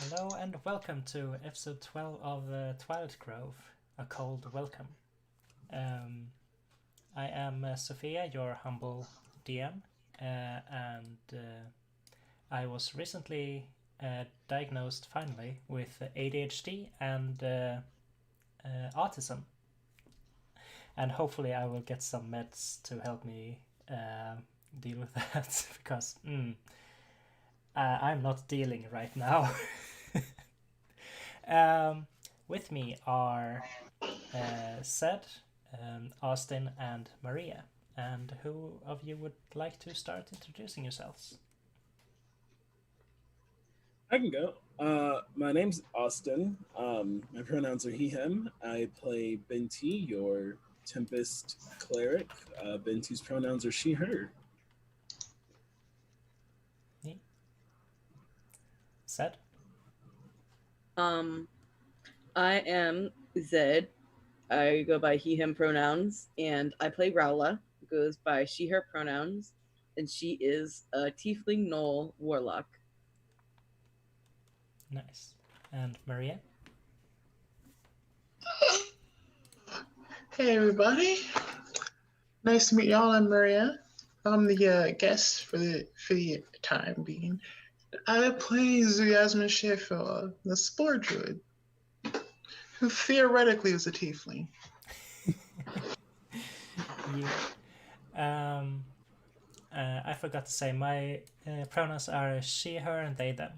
Hello and welcome to episode 12 of Twilight Grove, a cold welcome. Um, I am Sophia, your humble DM, and I was recently diagnosed finally with ADHD and autism, and hopefully I will get some meds to help me deal with that because I'm not dealing right now. Um, with me are Sed, Austin, and Maria. And who of you would like to start introducing yourselves? I can go. My name's Austin. My pronouns are he, him. I play Binti, your Tempest cleric. Binti's pronouns are she, her. Me? Sed? Um, I am Zed. I go by he, him pronouns, and I play Rowla, who goes by she, her pronouns, and she is a tiefling gnoll warlock. Nice. And Maria? Hey everybody, nice to meet y'all. I'm Maria. I'm the guest for the time being. I play Zuyasmin Sheffield, the Spore Druid, who theoretically is a tiefling. You. Um, I forgot to say, my pronouns are she, her, and they, them.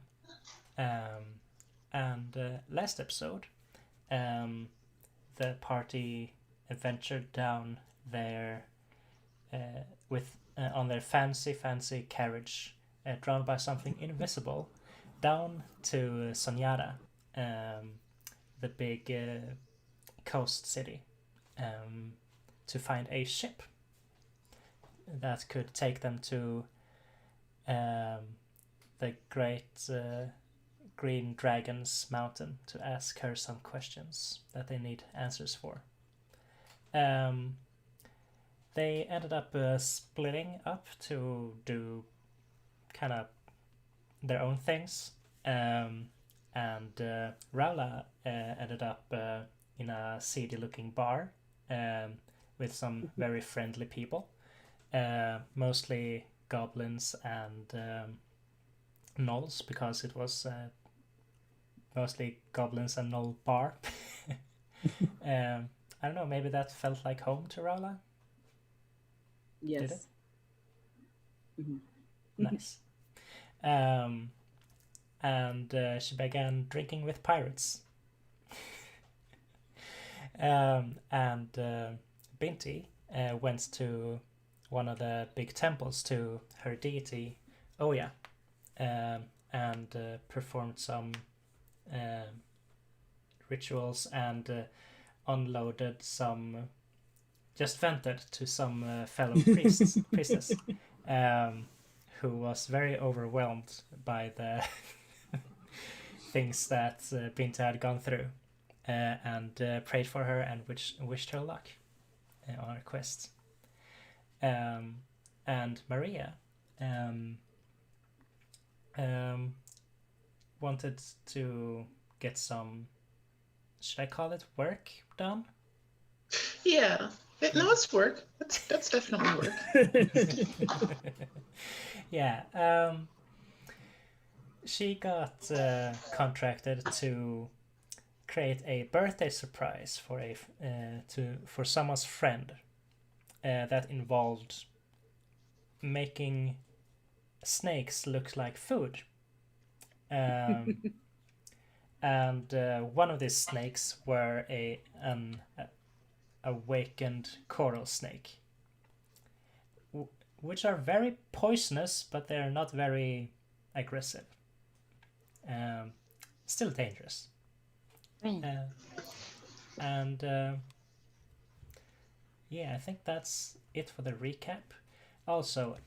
And last episode, um, the party ventured down there with on their fancy carriage, drawn by something invisible, down to Sonyara, the big coast city, to find a ship that could take them to the great Green Dragon's mountain to ask her some questions that they need answers for. Um, they ended up splitting up to do kind of their own things. And Rowla ended up in a seedy looking bar with some very friendly people, mostly goblins and gnolls, because it was mostly goblins and gnoll bar. I don't know, maybe that felt like home to Rowla? Yes. Did it? Mhm. Nice. And she began drinking with pirates. And Binti went to one of the big temples to her deity, Oya, and performed some rituals and unloaded some, just vented to some fellow priestess, who was very overwhelmed by the things that Binta had gone through, and prayed for her and wished her luck on her quest. And Maria um, wanted to get some, should I call it work done? Yeah, no, it's work. That's definitely work. Yeah. She got contracted to create a birthday surprise for someone's friend that involved making snakes look like food. And one of these snakes were an awakened coral snake, which are very poisonous, but they're not very aggressive. Still dangerous. And yeah, I think that's it for the recap. Also,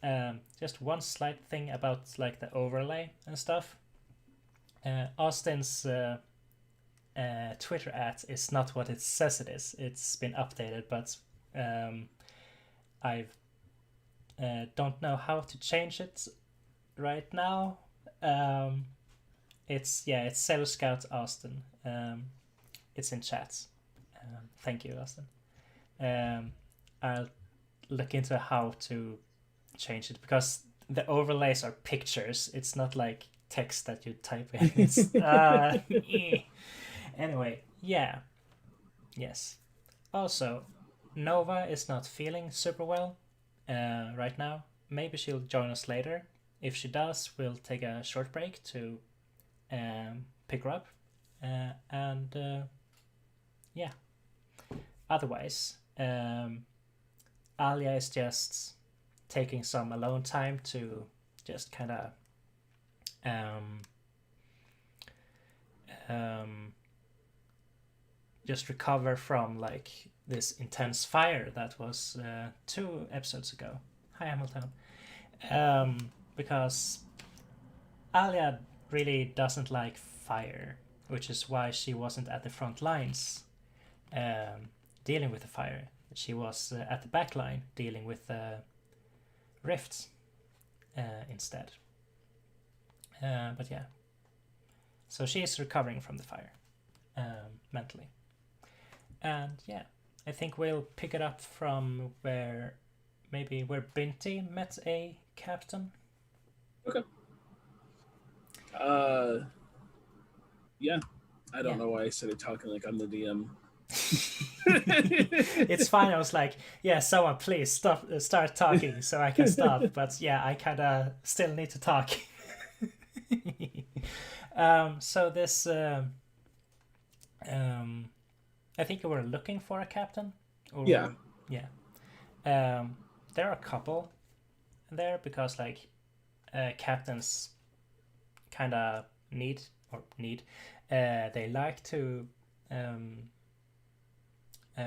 just one slight thing about like the overlay and stuff. Austin's Twitter at is not what it says it is. It's been updated, but I don't know how to change it right now. it's Sailor Scout Austin. It's in chat. Thank you, Austin. I'll look into how to change it because the overlays are pictures. It's not like text that you type in. It's anyway, yeah. Yes. Also, Nova is not feeling super well right now. Maybe she'll join us later. If she does, we'll take a short break to pick her up. And yeah. Otherwise, Alia is just taking some alone time to just kind of just recover from like this intense fire that was 2 episodes ago. Hi, Hamilton. Because Alia really doesn't like fire, which is why she wasn't at the front lines dealing with the fire. She was at the back line dealing with rifts instead. But yeah, so she is recovering from the fire mentally. And yeah, I think we'll pick it up from where Binti met a captain. Okay. Yeah. I don't know why I started talking like I'm the DM. It's fine. I was like, yeah, someone please start talking so I can stop. But yeah, I kind of still need to talk. So this, I think you were looking for a captain. Or, yeah. Yeah. There are a couple there because like captains kind of need. They like to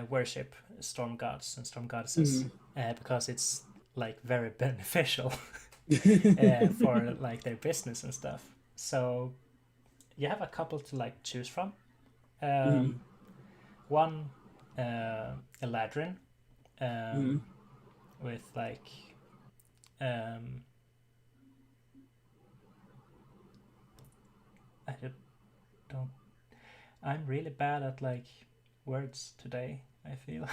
worship storm gods and storm goddesses because it's like very beneficial for like their business and stuff. So you have a couple to like choose from. One Eladrin with like I'm really bad at like words today, I feel.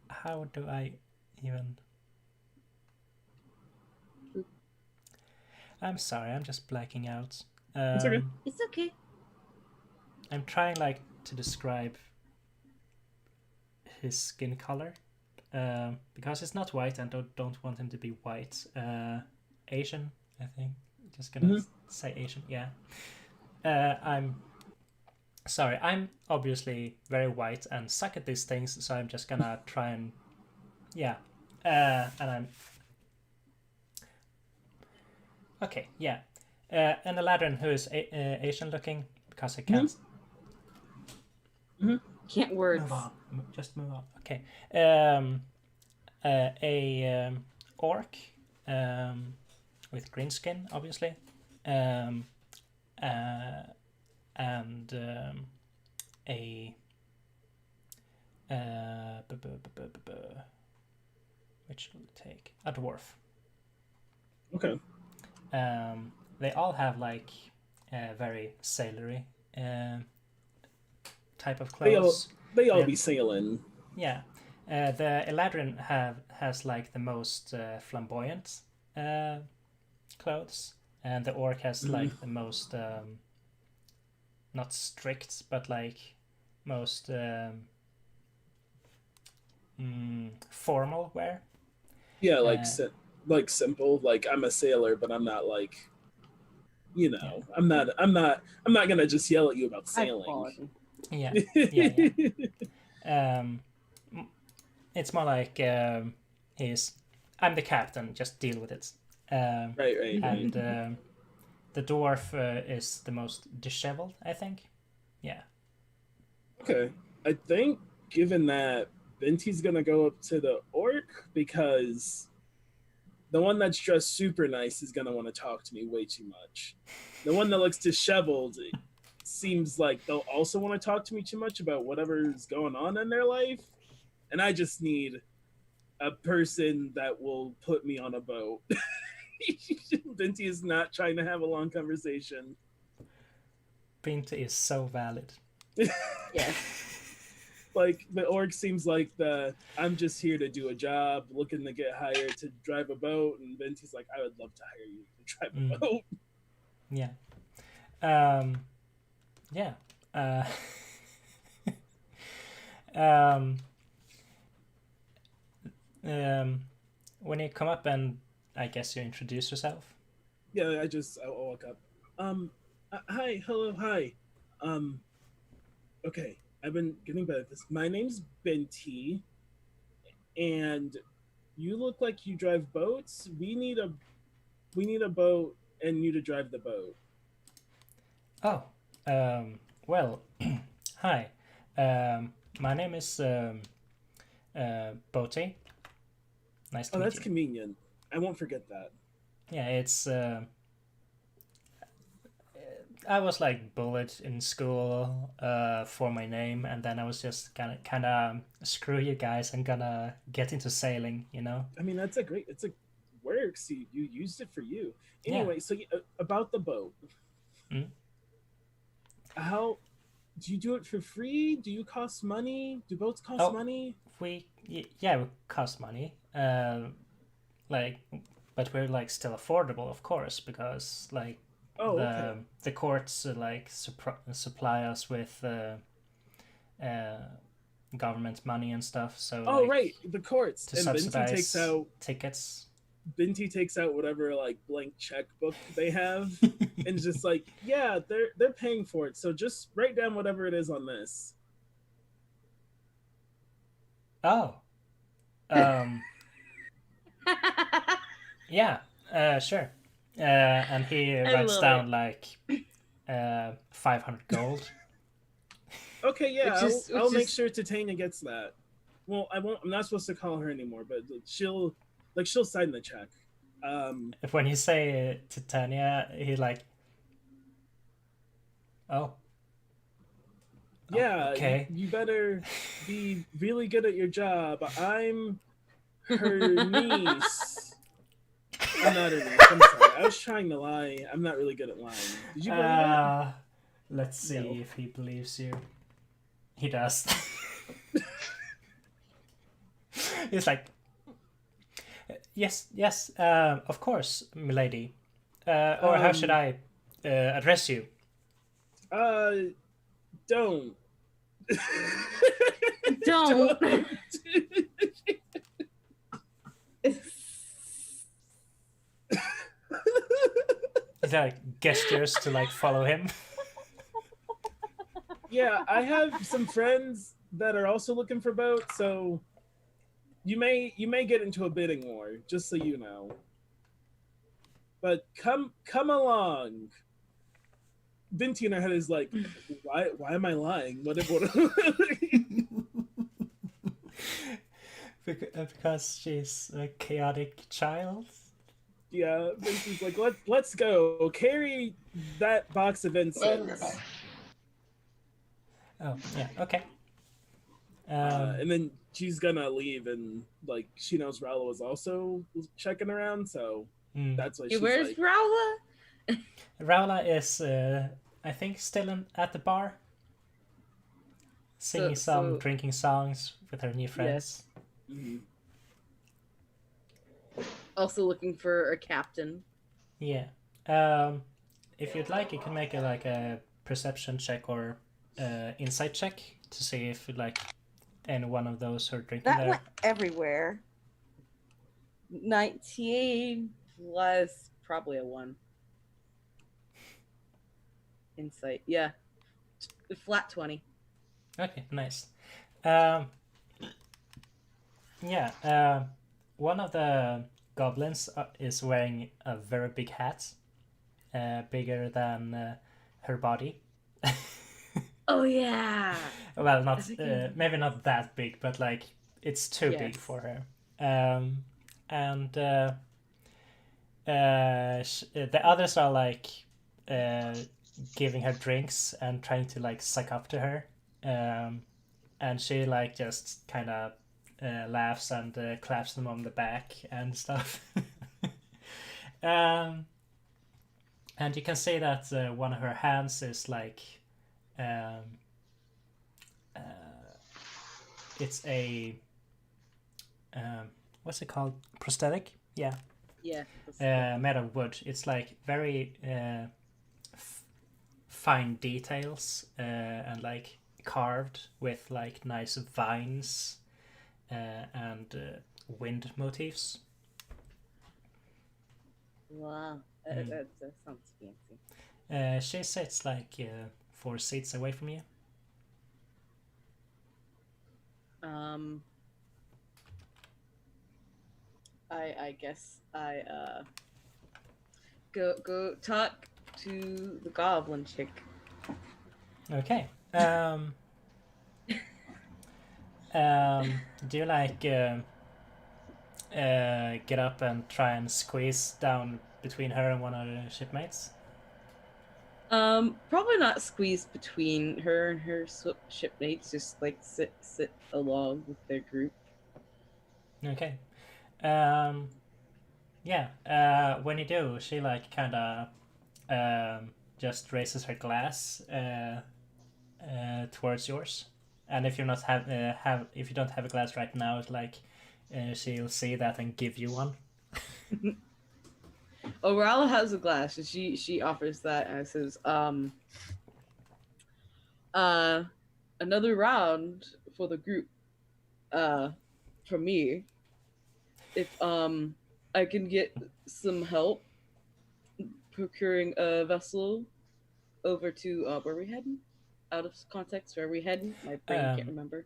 How do I even... I'm sorry, I'm just blacking out. It's okay. It's okay. I'm trying like to describe his skin color because it's not white and don't want him to be white. Asian, I think. Just gonna say Asian, yeah. I'm sorry, I'm obviously very white and suck at these things, so I'm just gonna try and and I'm okay, yeah. And Aladdin, who is Asian looking, because I can't Can't words. move on. Just move on. Okay. A orc with green skin, obviously, and a which will take a dwarf. Okay. They all have like very sailory type of clothes. They all be sailing. Yeah. The Eladrin has like the most flamboyant clothes, and the orc has like the most not strict, but like most formal wear. Yeah, like simple. Like I'm a sailor, but I'm not like, you know, I'm not gonna just yell at you about sailing. Yeah. It's more like I'm the captain, just deal with it. Right. And the dwarf is the most disheveled, I think. Yeah. Okay. I think given that Binti's gonna go up to the orc because the one that's dressed super nice is gonna want to talk to me way too much. The one that looks disheveled seems like they'll also want to talk to me too much about whatever's going on in their life. And I just need a person that will put me on a boat. Binti is not trying to have a long conversation. Binti is so valid. Yes. Like the orc seems like I'm just here to do a job, looking to get hired to drive a boat, and Binti's like, I would love to hire you to drive a boat. Yeah. Yeah. Um, when you come up and I guess you introduce yourself. Yeah, I walk up. Hi, hello, hi. Okay, I've been getting better at this. My name's Binti, and you look like you drive boats. We need a boat and you to drive the boat. Oh, well, hi. My name is Bote. Nice to Oh, meet that's you. convenient. I won't forget that. Yeah, it's. I was like bullied in school for my name, and then I was just kind of screw you guys. I'm gonna get into sailing, you know. I mean, it's a works. You used it for you. Yeah. Anyway, so about the boat. Mm. How do you do it for free? Do you cost money? Do boats cost money? We cost money. Like, but we're like still affordable, of course, because like the courts like supply us with government money and stuff. So right, the courts to and subsidize Binti takes out tickets. Binti takes out whatever like blank checkbook they have and just like, yeah, they're paying for it. So just write down whatever it is on this. Oh. Yeah. Sure. And he writes down like 500 gold. Okay, yeah, I'll make is... sure Titania gets that. Well, I won't. I'm not supposed to call her anymore, but she'll sign the check. When you say Titania, he like, oh. Yeah, okay. you better be really good at your job. I'm her niece. I'm not her niece. I'm sorry. I was trying to lie. I'm not really good at lying. Did you believe it? Let's see if he believes you. He does. He's like, yes, of course, milady. Or how should I address you? Don't. Don't. He like gestures to like follow him. Yeah, I have some friends that are also looking for boats, so you may get into a bidding war, just so you know. But come along. Binti in her head is like, why am I lying? What Because she's a chaotic child. Yeah, Binti's like, let's go. Carry that box of incense. Oh, yeah, okay. And then she's gonna leave, and like she knows Rowla was also checking around, so that's why she's Where's like, Rowla? Rowla is, I think, still at the bar, singing drinking songs with her new friends. Yes. Mm-hmm. Also looking for a captain. Yeah. If you'd like, you can make a perception check or insight check to see if like any one of those are drinking that there. Went everywhere. 19 plus probably a 1. Insight, yeah. Flat 20. Okay, nice. One of the goblins is wearing a very big hat, bigger than her body. Oh yeah. Well, not maybe not that big, but like it's too big for her. And the others are like giving her drinks and trying to like suck up to her, and she like just kind of laughs and claps them on the back and stuff. And you can see that one of her hands is like, it's a, what's it called? Prosthetic? Yeah. Yeah. Made of wood. It's like very fine details and like carved with like nice vines and wind motifs. Wow. That sounds fancy. She sits like 4 seats away from you. I guess I go talk to the goblin chick. Okay. Do you like get up and try and squeeze down between her and one of the shipmates? Probably not squeeze between her and her shipmates. Just like sit along with their group. Okay. Yeah. When you do, she like kind of just raises her glass towards yours, and if you're not if you don't have a glass right now, it's like she'll see that and give you one. Oh, Rala has a glass, and she offers that and says, another round for the group, from me. If I can get some help procuring a vessel over to where are we heading? Out of context, where are we heading? My brain can't remember.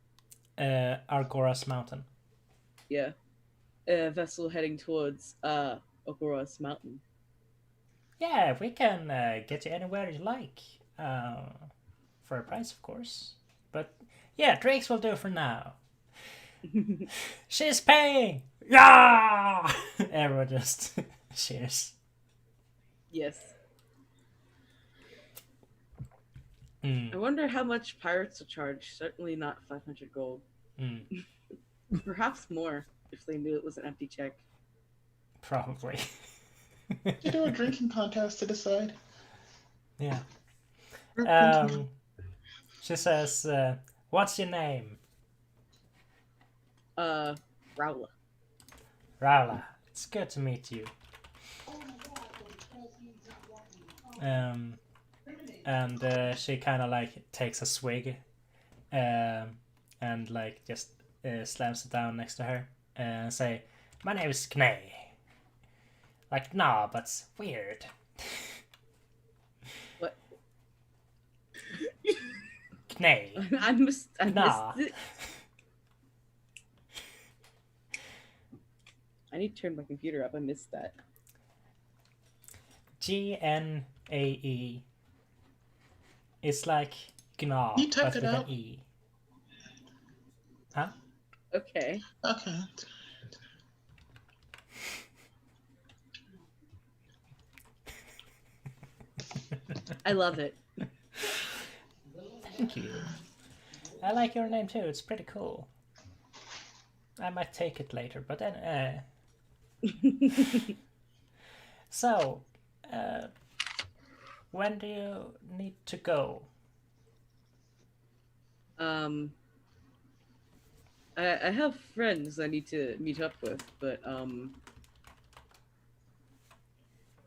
Argoras Mountain. Yeah, a vessel heading towards Ogoras Mountain. Yeah, we can get you anywhere you like, for a price, of course. But yeah, drakes will do for now. She's paying. Yeah, everyone just cheers. Yes. Mm. I wonder how much pirates will charge. Certainly not 500 gold. Mm. Perhaps more if they knew it was an empty check. Probably. You do a drinking contest to decide. Yeah. Group drinking. She says, "What's your name?" Rowla. Rowla. It's good to meet you. And she kind of like takes a swig, and like just slams it down next to her and say, "My name is Knay." Like, nah, but it's weird. What? Knay. I missed Nah. it. I need to turn my computer up. I missed that. Gnae. It's like gnaw, You typed but it with out? an E. Huh? Okay. Okay. I love it. Thank you. I like your name too. It's pretty cool. I might take it later, but then. So, when do you need to go? I have friends I need to meet up with, but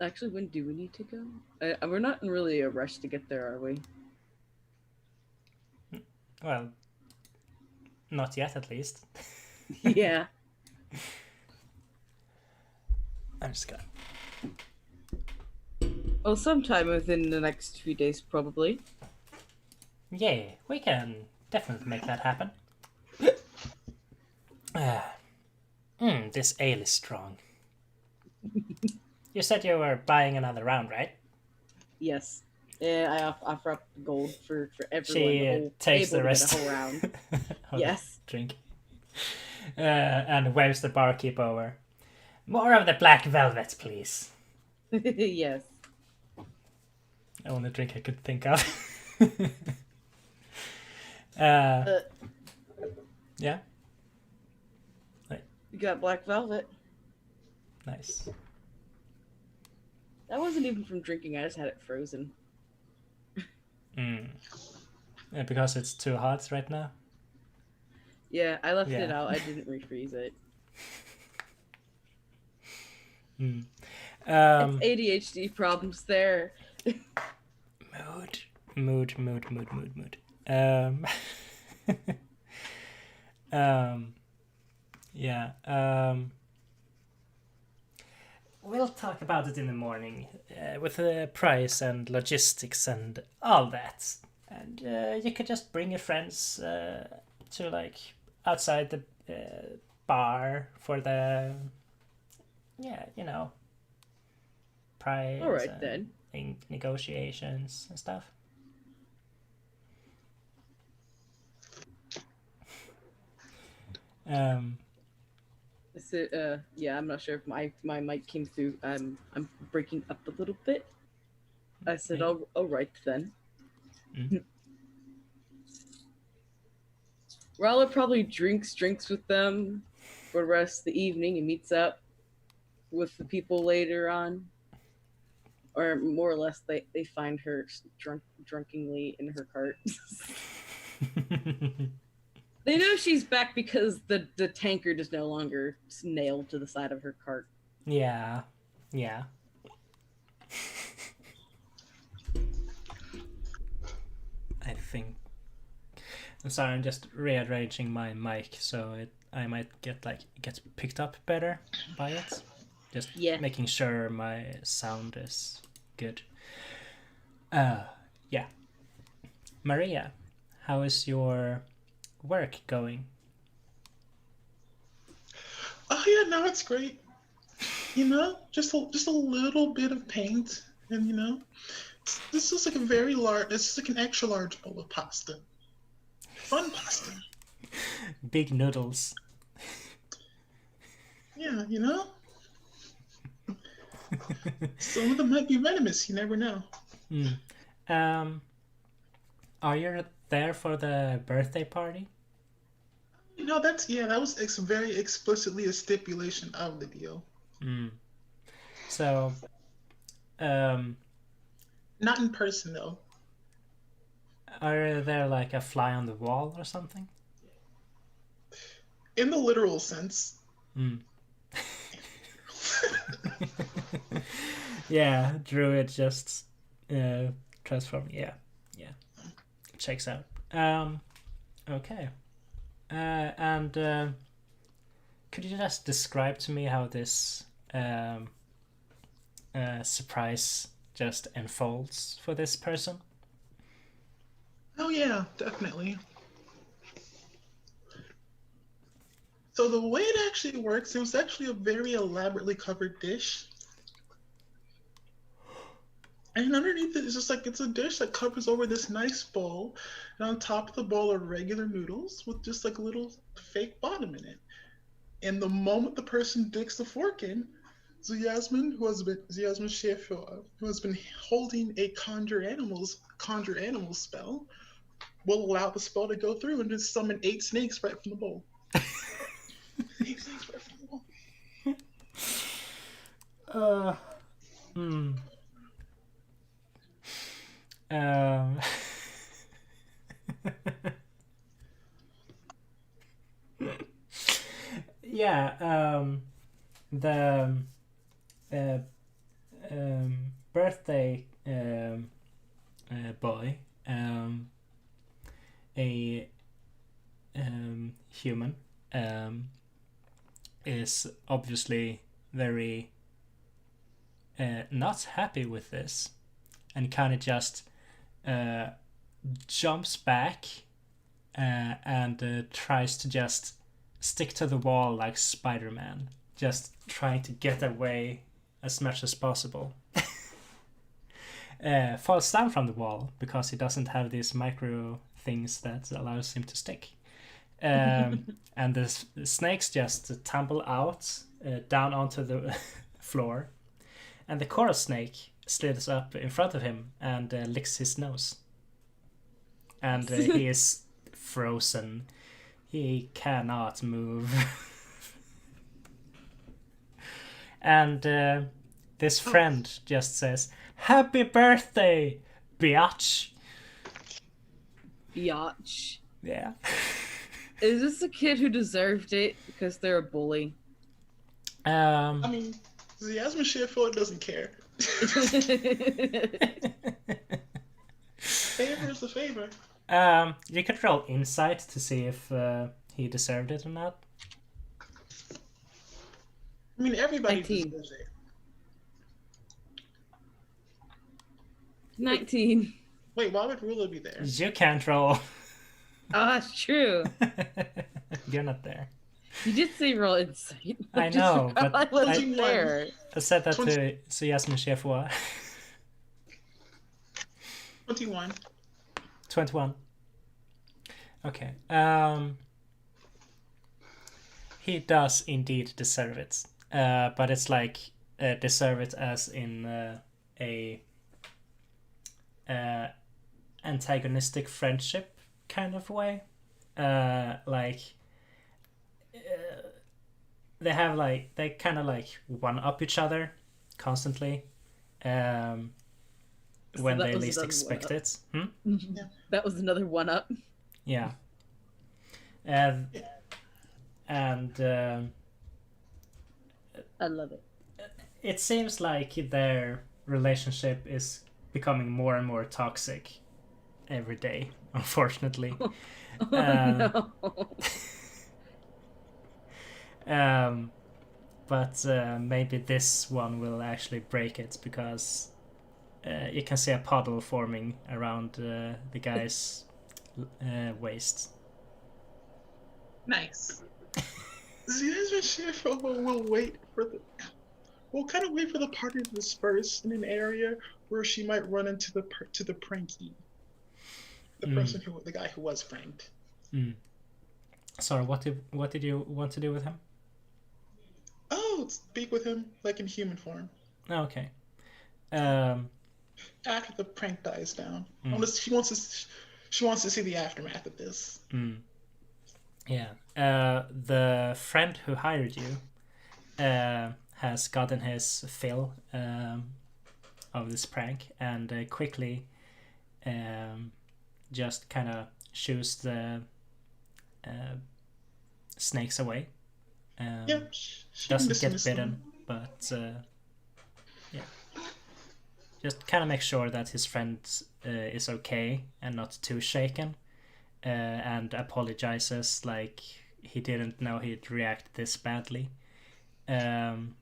actually, when do we need to go? We're not in really a rush to get there, are we? Well, not yet, at least. Yeah. I'm just gonna. Oh, sometime within the next few days, probably. Yeah, we can definitely make that happen. This ale is strong. You said you were buying another round, right? Yes. Yeah, I offer up gold for everyone. She the whole takes table the to get rest a whole round. of Yes. the drink. And waves the barkeep over. More of the black velvet, please. Yes. Only drink I could think of. Yeah. You got black velvet. Nice. That wasn't even from drinking. I just had it frozen. Yeah, because it's too hot right now. Yeah, I left Yeah. it out. I didn't refreeze it. Mm. It's ADHD problems there. Mood. Yeah. We'll talk about it in the morning with the price and logistics and all that. And you could just bring your friends to like outside the bar for the price All right and then. negotiations and stuff. So, yeah, I'm not sure if my mic came through. I'm breaking up a little bit. I said, Maybe. all right then. Mm. Rala probably drinks with them for the rest of the evening and meets up with the people later on. Or more or less, they find her drunkenly in her cart. They know she's back because the tankard is no longer nailed to the side of her cart. Yeah. I think. I'm sorry, I'm just rearranging my mic so I might get picked up better by it. Just making sure my sound is good. Yeah. Maria, how is your work going? Oh yeah, no, it's great. You know, just a little bit of paint, and you know, this is like a very large. This is like an extra large bowl of pasta. Fun pasta. Big noodles. Yeah, you know. Some of them might be venomous. You never know. Are you there for the birthday party? You know, that was very explicitly a stipulation of the deal. So, not in person though. Are there like a fly on the wall or something? In the literal sense. Yeah, Druid just transformed. Yeah, checks out. Okay. And could you just describe to me how this surprise just unfolds for this person? Oh yeah, definitely. So the way it actually works, it was actually a very elaborately covered dish. And underneath it is just like it's a dish that covers over this nice bowl. And on top of the bowl are regular noodles with just like a little fake bottom in it. And the moment the person digs the fork in, Yasmin Chef, who has been holding a conjure animals spell, will allow the spell to go through and just summon 8 snakes right from the bowl. 8 snakes right from the bowl. Yeah, the birthday boy, a human, is obviously very not happy with this, and kind of just jumps back and tries to just stick to the wall like Spider-Man, just trying to get away as much as possible. Falls down from the wall because he doesn't have these micro things that allows him to stick. And the snakes just tumble out down onto the floor, and the coral snake slides up in front of him and licks his nose. And he is frozen. He cannot move. And this friend just says, "Happy birthday, biatch." Biatch. Yeah. Is this a kid who deserved it because they're a bully? I mean, Yasmin Sheffield doesn't care. Favor is a favor. You could roll insight to see if he deserved it or not. I mean, everybody 19. deserves it. 19. Wait, why would Rula be there? You can't roll. Oh, that's true. You're not there. You did say roll insight. I know, but I wasn't 21. there. I said that to Yasmin Shefwa. 21. 21. Okay. He does indeed deserve it. But it's like deserve it as in a antagonistic friendship kind of way. They have like they kind of like one up each other constantly when they least expect it. That was another one up. Yeah. And I love it. it seems like their relationship is becoming more and more toxic every day, unfortunately. No. But maybe this one will actually break it because you can see a puddle forming around the guy's waist. Nice. Yasmin Sheffield will wait for the. We'll kind of wait for the party to disperse in an area where she might run into the pranky, the person the guy who was pranked. Sorry, what did you want to do with him? Oh, speak with him like in human form. Oh, okay. After the prank dies down, she wants to see the aftermath of this. Yeah. The friend who hired you has gotten his fill of this prank and quickly just kind of shoos the snakes away. Doesn't get bitten, but yeah, just kind of make sure that his friend is okay and not too shaken, and apologizes like he didn't know he'd react this badly, and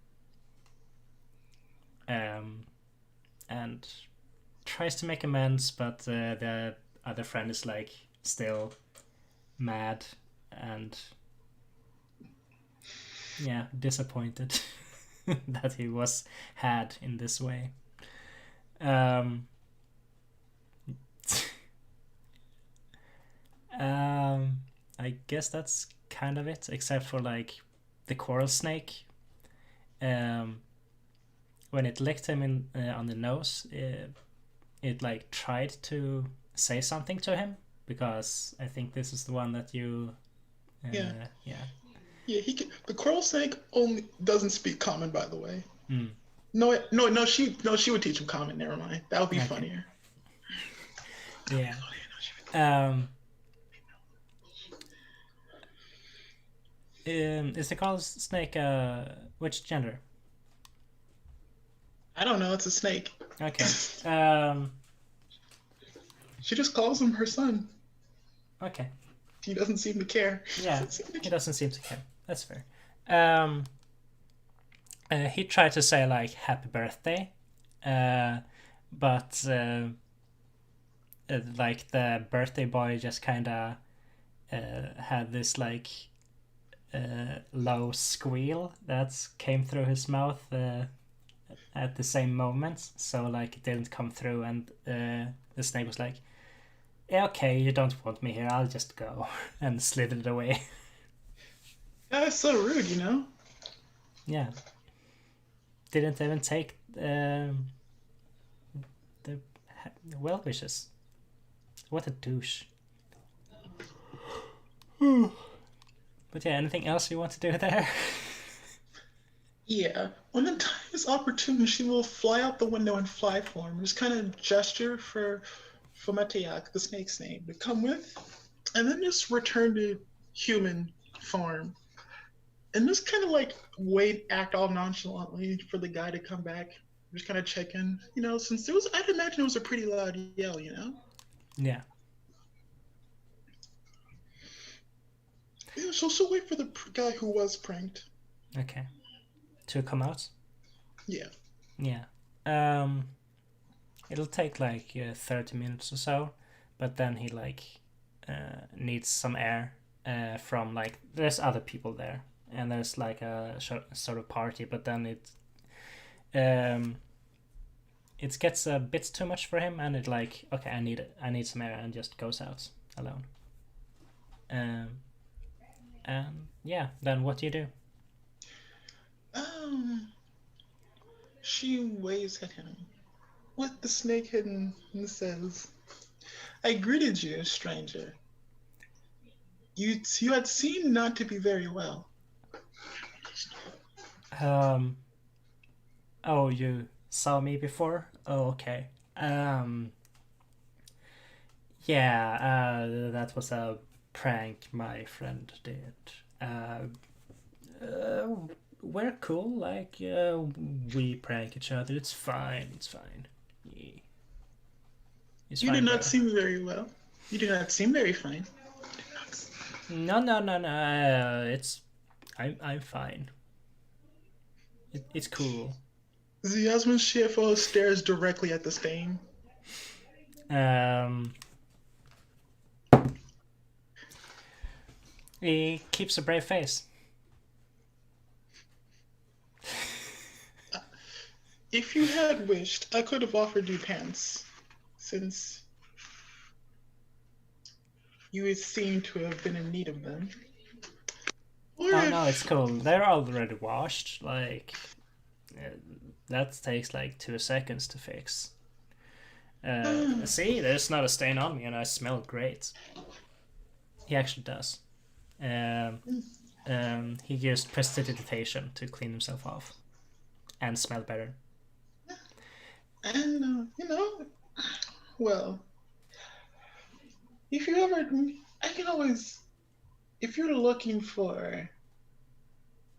tries to make amends, but the other friend is like still mad and disappointed that he was had in this way. I guess that's kind of it, except for like the coral snake. When it licked him on the nose, it like tried to say something to him, because I think this is the one that you Yeah, the coral snake only doesn't speak common, by the way. No, she would teach him common. Never mind. That would be funnier. Yeah. Is the coral snake which gender? I don't know. It's a snake. Okay. She just calls him her son. Okay. He doesn't seem to care. Yeah, he doesn't seem to care. That's fair. He tried to say like happy birthday, but like the birthday boy just kind of had this like low squeal that came through his mouth at the same moment, so like it didn't come through, and the snake was like, yeah, okay, you don't want me here, I'll just go, and slid it away. That's so rude, you know? Yeah. Didn't even take the well wishes. What a douche. But yeah, anything else you want to do there? Yeah. When the time is opportune, she will fly out the window in fly form. Just kind of gesture for Mateak, the snake's name, to come with, and then just return to human form. And just kind of like wait, act all nonchalantly for the guy to come back. Just kind of check in, since I'd imagine it was a pretty loud yell. Yeah. Yeah, she'll wait for the guy who was pranked. Okay. To come out? Yeah. Yeah. It'll take like 30 minutes or so, but then he like needs some air from like there's other people there and there's like a sort of party, but then it gets a bit too much for him, and it like okay, I need some air, and just goes out alone. And yeah, then what do you do? She waves at him with the snake hidden and says, "I greeted you, stranger. You had seemed not to be very well." Oh, you saw me before? Oh, okay. Yeah, that was a prank my friend did. We're cool, like, we prank each other. It's fine, it's fine. Yeah. It's You fine, do not bro. seem very well. You do not seem very fine. No. I'm fine. It's cool. The Yasmin CFO stares directly at the stain. He keeps a brave face. If you had wished, I could have offered you pants, since you seem to have been in need of them. Or Oh if... no, it's cool. They're already washed. Like that takes like 2 seconds to fix. See, there's not a stain on me, and I smell great. He actually does. He used prestidigitation to clean himself off and smell better. And, well, if you ever, I can always, if you're looking for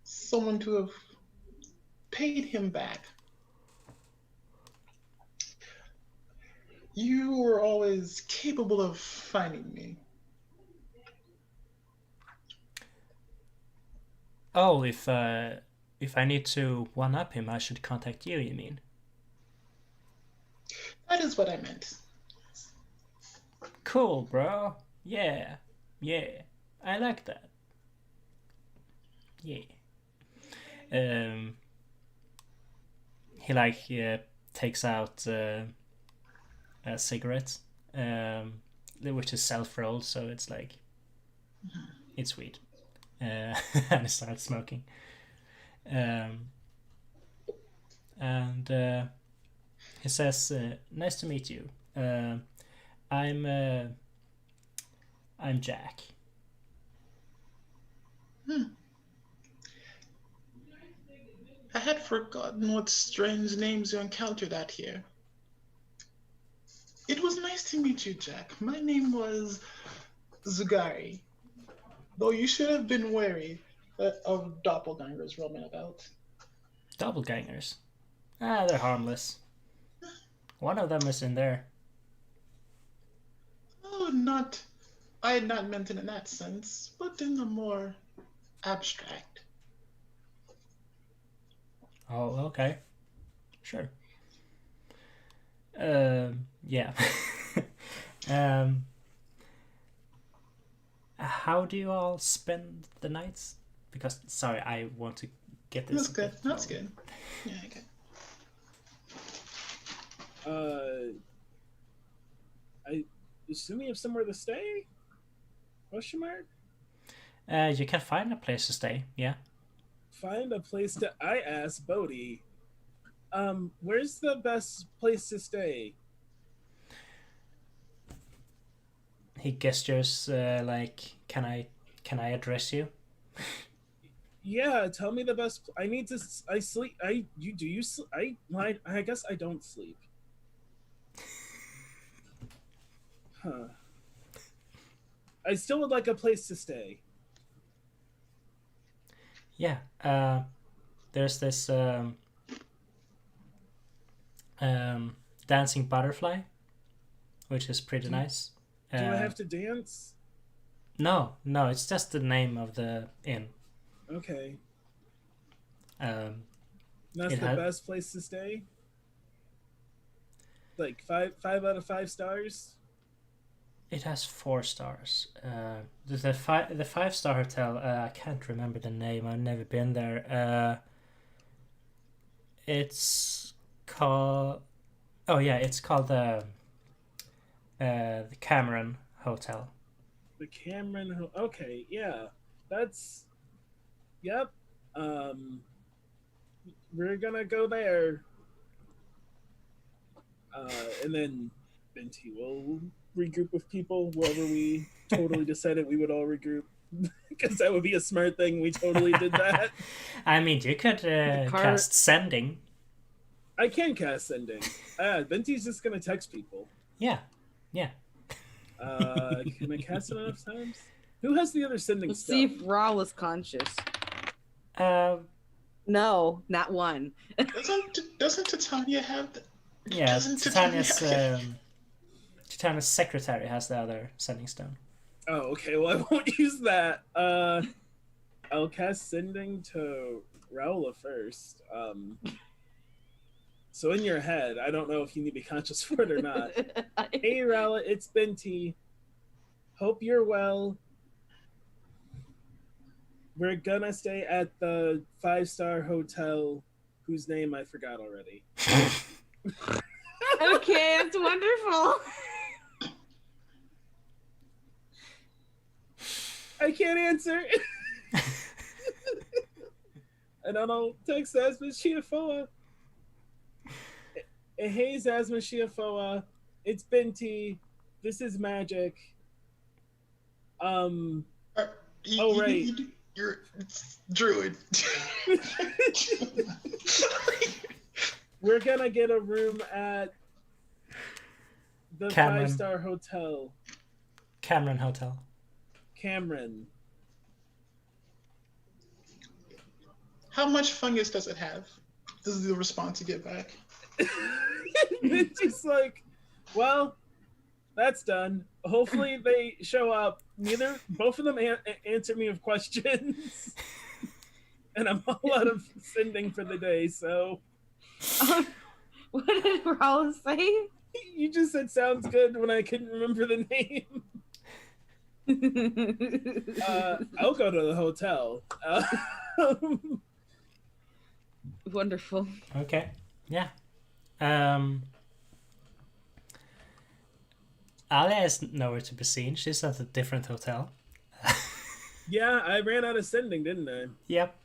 someone to have paid him back, you were always capable of finding me. Oh, if I need to one-up him, I should contact you, you mean? That is what I meant. Cool, bro. Yeah. I like that. Yeah. He like takes out a cigarette, which is self-rolled, so it's like it's weed, and he starts smoking. And he says, "Nice to meet you. I'm Jack." I had forgotten what strange names you encountered out here. It was nice to meet you, Jack. My name was Zugari, though you should have been wary of doppelgangers roaming about. Doppelgangers? Ah, they're harmless. One of them is in there. Oh, I had not meant it in that sense, but in a more abstract. Oh, okay. Sure. Yeah. How do you all spend the nights? Because, sorry, I want to get this. That's good. That's good. Yeah, okay. I assume you have somewhere to stay? Question mark? You can find a place to stay, yeah. Find a place to. I asked Bodhi. Where's the best place to stay? He gestures like, can I address you? Yeah, tell me the best. I need to. I sleep. I you do you. I guess I don't sleep. Huh. I still would like a place to stay. Yeah. There's this dancing butterfly, which is pretty nice. Do I have to dance? No, it's just the name of the inn. Okay. Um, That's It the had- best place to stay. Like five out of 5 stars. it has 4 stars. The 5-star hotel. I can't remember the name. I've never been there. It's called. Oh yeah, it's called the Cameron Hotel. The Cameron. Okay, yeah, that's. Yep. We're gonna go there. And then Binti will regroup with people wherever we totally decided we would all regroup. Because that would be a smart thing. We totally did that. I mean, you could cast sending. I can cast sending. Binti's just gonna text people. Yeah. Can I cast it enough times? Who has the other sending Let's stuff? see if Raul is conscious. No, not one. Doesn't Titania have the... Yeah, Doesn't Titania Titania's secretary has the other sending stone. Oh, okay. Well, I won't use that. I'll cast sending to Raula first. So in your head, I don't know if you need to be conscious for it or not. Hey, Raula, it's Binti. Hope you're well. We're gonna stay at the 5-star hotel, whose name I forgot already. Okay, it's wonderful. I can't answer. And then I'll text Asma Shiafoa. Hey, Asma Shiafoa. It's Binti. This is Magic. Oh, right. You're druid. We're gonna get a room at the Cameron. 5-star hotel. Cameron Hotel. Cameron. How much fungus does it have? This is the response you get back. It's just like, well, that's done. Hopefully they show up. Both of them answer me with questions. And I'm all out of sending for the day, so. What did Raul say? You just said sounds good when I couldn't remember the name. I'll go to the hotel. Wonderful. Okay. Yeah. Alia is nowhere to be seen. She's at a different hotel. Yeah, I ran out of sending, didn't I? Yep.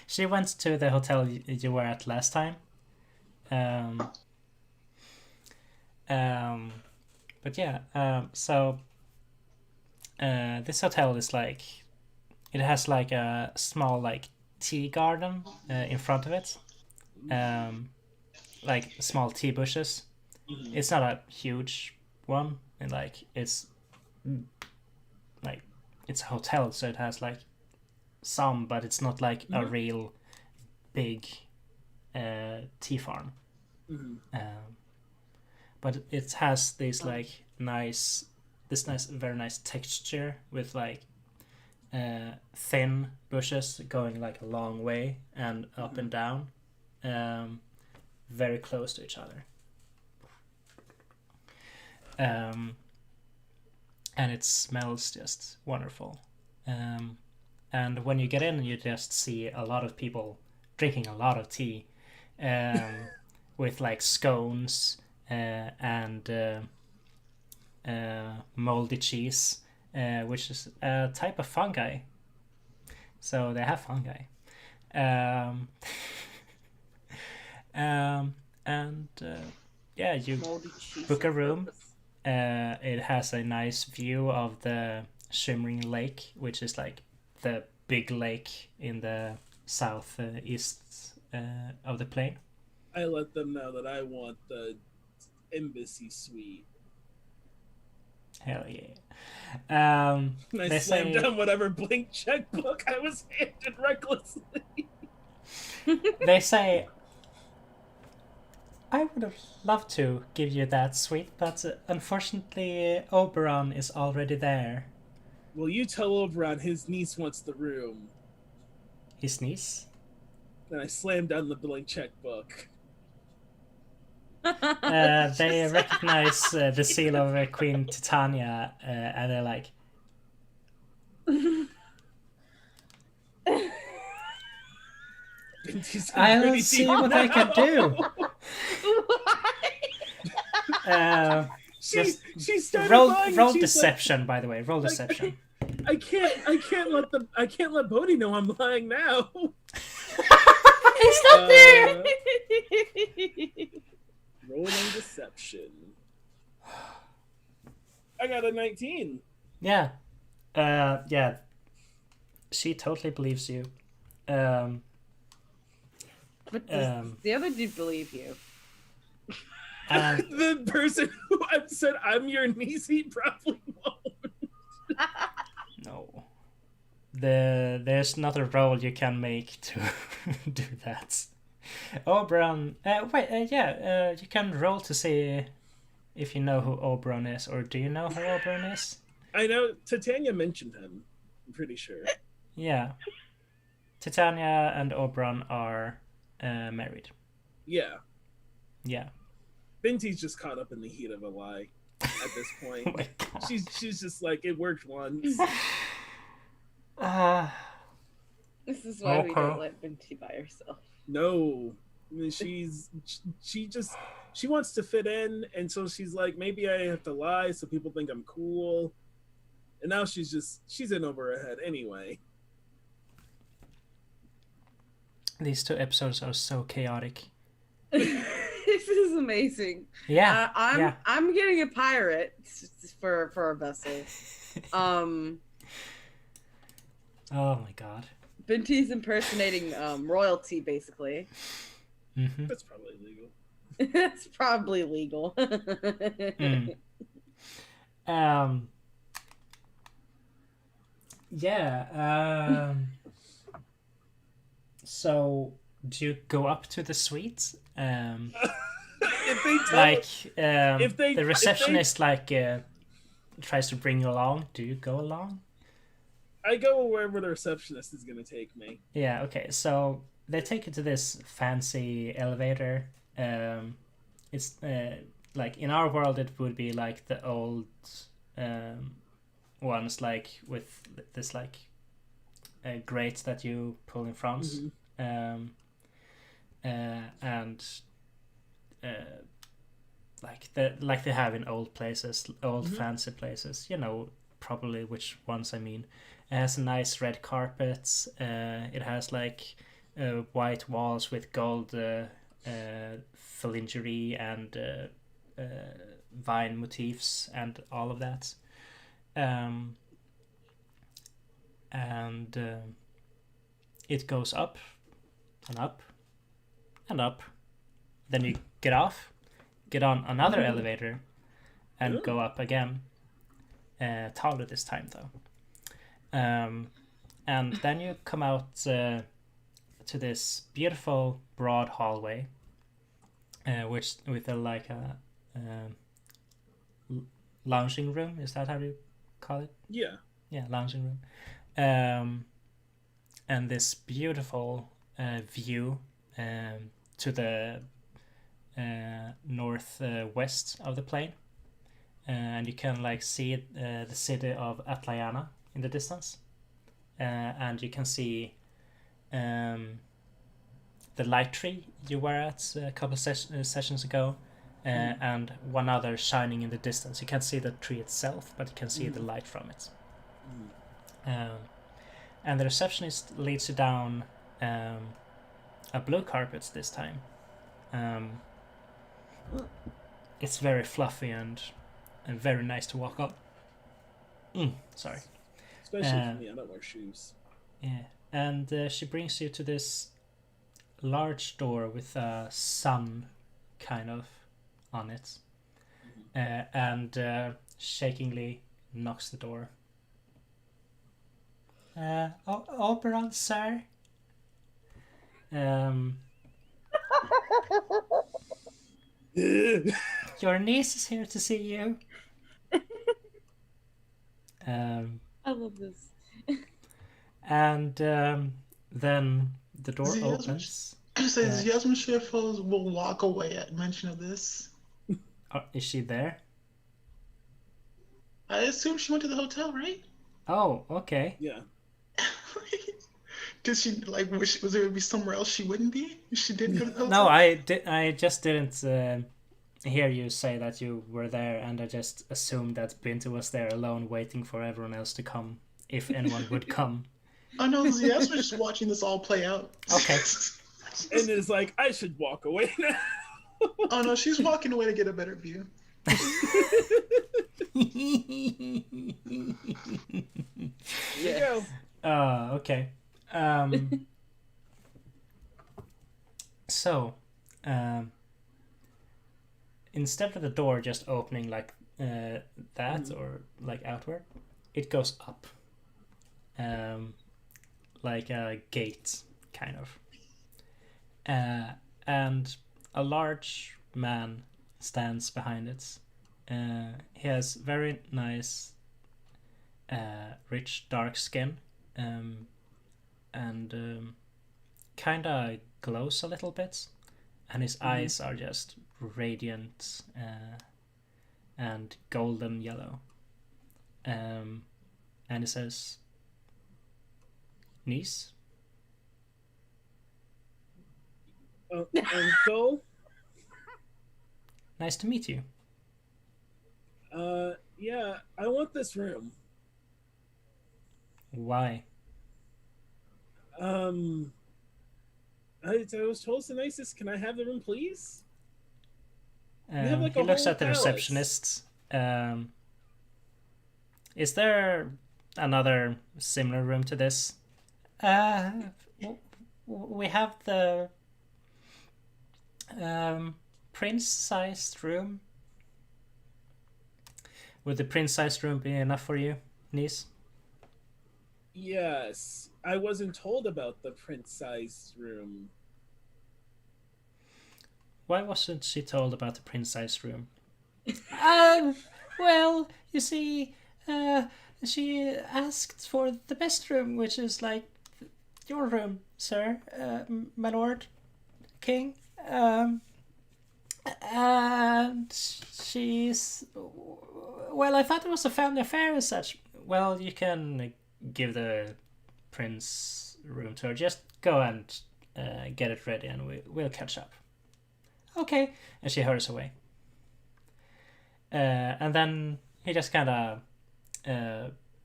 She went to the hotel you were at last time. But yeah, so this hotel is like, it has like a small like tea garden in front of it, like small tea bushes. Mm-hmm. It's not a huge one, and like it's a hotel, so it has like some, but it's not like a real big tea farm. Mm-hmm. But it has this like very nice texture with like thin bushes going like a long way and up and down, very close to each other. And it smells just wonderful. And when you get in, you just see a lot of people drinking a lot of tea, with like scones and moldy cheese, which is a type of fungi. So they have fungi. Yeah, you book a room. It has a nice view of the shimmering lake, which is like the big lake in the southeast of the plain. I let them know that I want the embassy suite. Hell yeah. And I They slammed say down whatever blank checkbook I was handed recklessly. they say I would have loved to give you that suite, but unfortunately Oberon is already there. Well, you tell Oberon his niece wants the room. His niece? Then I slammed down the blank checkbook. They recognize the seal of Queen Titania, and they're like, I'll see what I can do. She started roll lying, roll she's deception, by the way. Roll like, deception. I can't let Bodhi know I'm lying now. He's not there. Rolling deception. I got a 19. Yeah. Yeah. She totally believes you. But does the other dude believe you? The person who said I'm your niece, he probably won't. No. There's not a roll you can make to do that. Oberon. You can roll to see if you know who Oberon is, or do you know who Oberon is? I know Titania mentioned him. I'm pretty sure. Yeah. Titania and Oberon are married. Yeah. Yeah. Binty's just caught up in the heat of a lie at this point. Oh my God. She's just like, it worked once. This is why we don't let Binty by herself. No. I mean, she wants to fit in, and so she's like, maybe I have to lie so people think I'm cool. And now she's in over her head anyway. These 2 episodes are so chaotic. This is amazing. Yeah. I'm getting a pirate for a vessel. Oh my God. Binty's impersonating royalty, basically. Mm-hmm. That's probably legal. That's probably legal. Yeah. So, do you go up to the suite? If they tell, Like, the receptionist tries to bring you along. Do you go along? I go wherever the receptionist is going to take me. Yeah. Okay. So they take you to this fancy elevator. It's like in our world, it would be like the old ones, like with this like grate that you pull in front, and like they have in old places, old fancy places. You know probably which ones I mean. It has nice red carpets. It has like white walls with gold filigree and vine motifs and all of that. It goes up and up and up. Then you get off, get on another elevator, and go up again. Taller this time though. And then you come out to this beautiful broad hallway, which with a lounging room. Is that how you call it? Yeah. Yeah, lounging room. And this beautiful view to the northwest of the plain, and you can like see the city of Atlayana in the distance, and you can see the light tree you were at a couple of sessions ago, and one other shining in the distance. You can't see the tree itself, but you can see the light from it. And the receptionist leads you down a blue carpet this time. It's very fluffy and very nice to walk on. Sorry. Especially for me, I don't wear shoes. Yeah, and she brings you to this large door with a sun kind of on it, and shakingly knocks the door. Oberon, sir. Your niece is here to see you. I love this. And then the door Yes, opens. She says Yasmin Sheffield will walk away at mention of this. Is she there? I assume she went to the hotel, right? Oh, okay. Yeah. Did she was there be somewhere else she wouldn't be if she did go to the hotel? No, I just didn't hear you say that you were there, and I just assumed that Bintu was there alone, waiting for everyone else to come, if anyone would come. Oh no, Yasmin's just watching this all play out. Okay. And it's like, I should walk away now. Oh no, she's walking away to get a better view. Here you go. Okay. So, instead of the door just opening like that or like outward, it goes up, like a gate kind of, and a large man stands behind it. He has very nice, rich dark skin, and kind of glows a little bit, and his eyes are just radiant and golden yellow. And he says, "Niece." Uncle? Nice to meet you. Yeah, I want this room. Why? I was told it's the nicest. Can I have the room, please? have, like, He a looks whole at the palace. receptionist. Is there another similar room to this? We have the prince-sized room. Would the prince-sized room be enough for you, niece? Yes. I wasn't told about the prince-sized room. Why wasn't she told about the prince-sized room? Well, you see, she asked for the best room, which is like your room, sir, my lord, king. And she's... Well, I thought it was a family affair as such. Well, you can give the prince room to her. Just go and get it ready and we'll catch up. Okay. And she hurries away. And then he just kind of...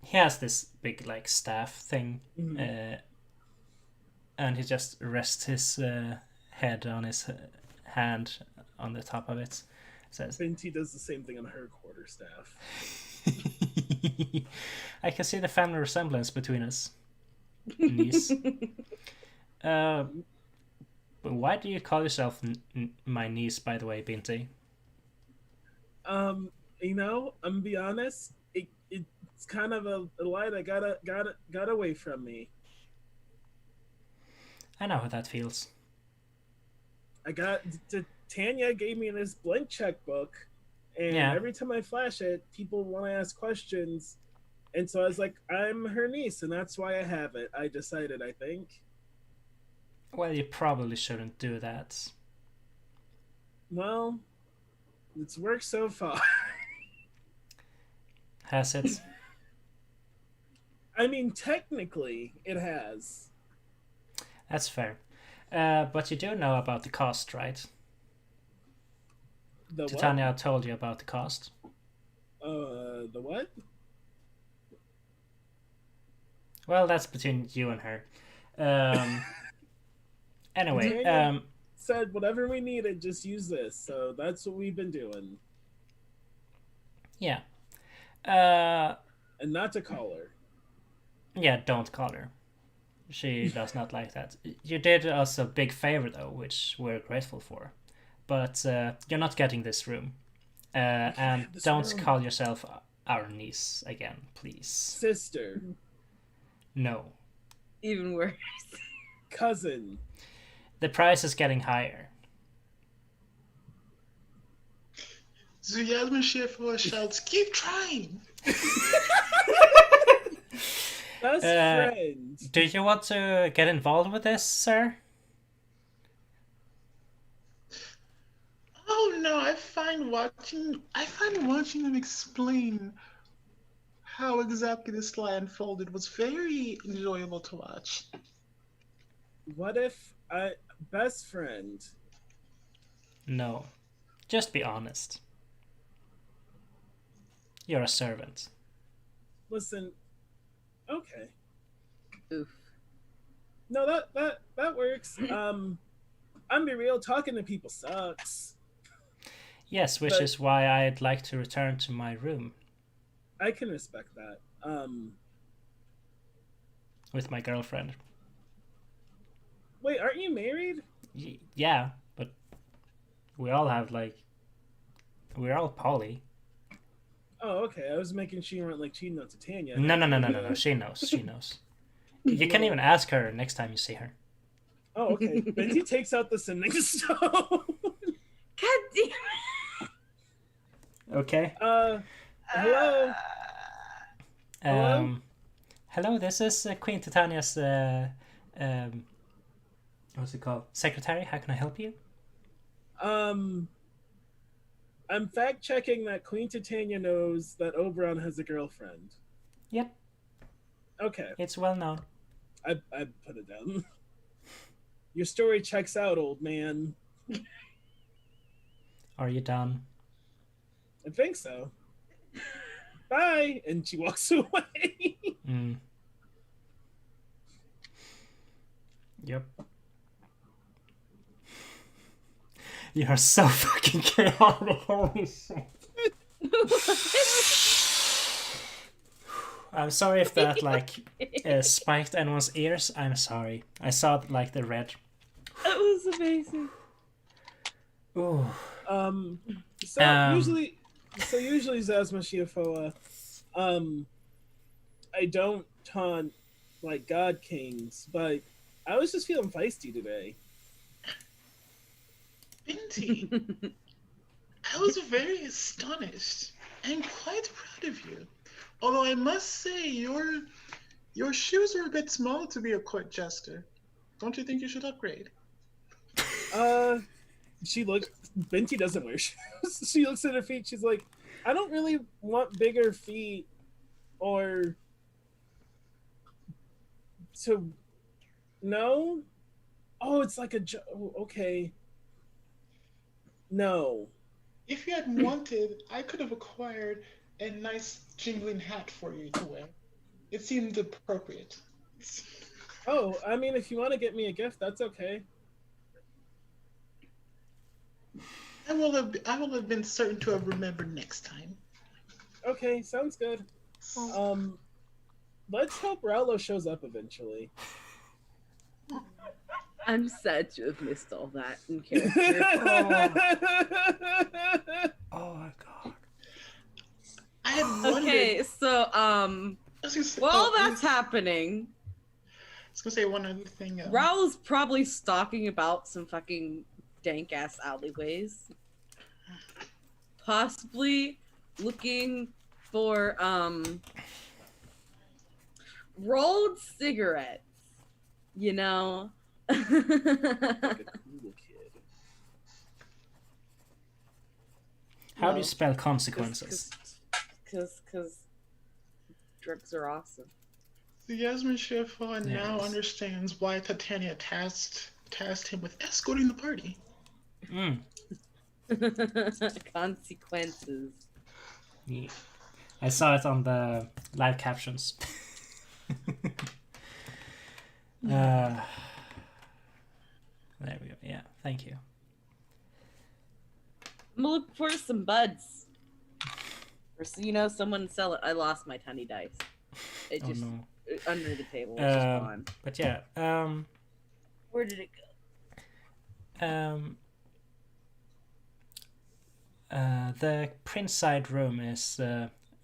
he has this big, like, staff thing. And he just rests his head on his hand on the top of it. Says, Binti does the same thing on her quarterstaff. I can see the family resemblance between us, niece. But why do you call yourself my niece, by the way, Binti? I'm gonna be honest. It's kind of a lie that got away from me. I know how that feels. Tanya gave me this blank checkbook, and every time I flash it, people want to ask questions, and so I was like, I'm her niece, and that's why I have it. I decided, I think. Well, you probably shouldn't do that. Well, it's worked so far. Has it? I mean, technically, it has. That's fair. But you do know about the cost, right? The what? Titania told you about the cost. The what? Well, that's between you and her. Anyway, Tanya said whatever we needed, just use this. So that's what we've been doing. Yeah. And not to call her. Yeah, don't call her. She does not like that. You did us a big favor, though, which we're grateful for. But you're not getting this room. And have this don't room. call yourself our niece again, please. Sister, No. Even worse. cousin. The price is getting higher. So Yasmin Sheffield shouts, "Keep trying!" Best friend. Do you want to get involved with this, sir? Oh no, I find watching them explain how exactly this lie unfolded was very enjoyable to watch. What if best friend? No. Just be honest. You're a servant. Listen. Okay. Oof. No, that works. I'm be real. Talking to people sucks. Yes, which But- is why I'd like to return to my room I can respect that. with my girlfriend. Wait, aren't you married? Yeah, but we all have, we're all poly. Oh, okay. I was making sure you weren't like cheating on Titania. No. She knows. She knows. You can even ask her next time you see her. Oh, okay. Benty takes out the sending stone. God damn Okay. Hello. Hello? Hello, this is Queen Titania's, what's it called? Secretary, how can I help you? I'm fact checking that Queen Titania knows that Oberon has a girlfriend. Yep, Okay, it's well known. I put it down. Your story checks out, old man. Are you done? I think so. Bye, and she walks away. Mm. Yep. You are so fucking chaotic. Holy shit. I'm sorry if that spiked anyone's ears. I'm sorry. I saw the red. That was amazing. Ooh. Usually Zazma Shiafoa, I don't taunt like God Kings, but I was just feeling feisty today. Binti, I was very astonished and quite proud of you. Although I must say, your shoes are a bit small to be a court jester. Don't you think you should upgrade? Binti doesn't wear shoes. She looks at her feet. She's like, I don't really want bigger feet or to. No? Oh, it's like okay. No. If you had wanted, I could have acquired a nice jingling hat for you to wear. It seemed appropriate. Oh, I mean, if you want to get me a gift, that's okay. I will have been certain to have remembered next time. Okay, sounds good. Let's hope Raulo shows up eventually. I'm sad to have missed all that in character. Oh my god. I had wondered. Okay, so I was gonna say, while oh, that's happening, I was gonna say one other thing. Raul's probably stalking about some fucking dank ass alleyways. Possibly looking for rolled cigarettes. You know? Like a cool kid. How do you No. spell consequences? Because drugs are awesome. The Yasmin Sheffield now Yes. understands why Titania tasked him with escorting the party. Mm. Consequences. Yeah. I saw it on the live captions. There we go. Yeah, thank you. I'm gonna look for some buds. Or someone sell it. I lost my tiny dice. It Oh just no. under the table. It's just gone. But yeah, Where did it go? the prince side room is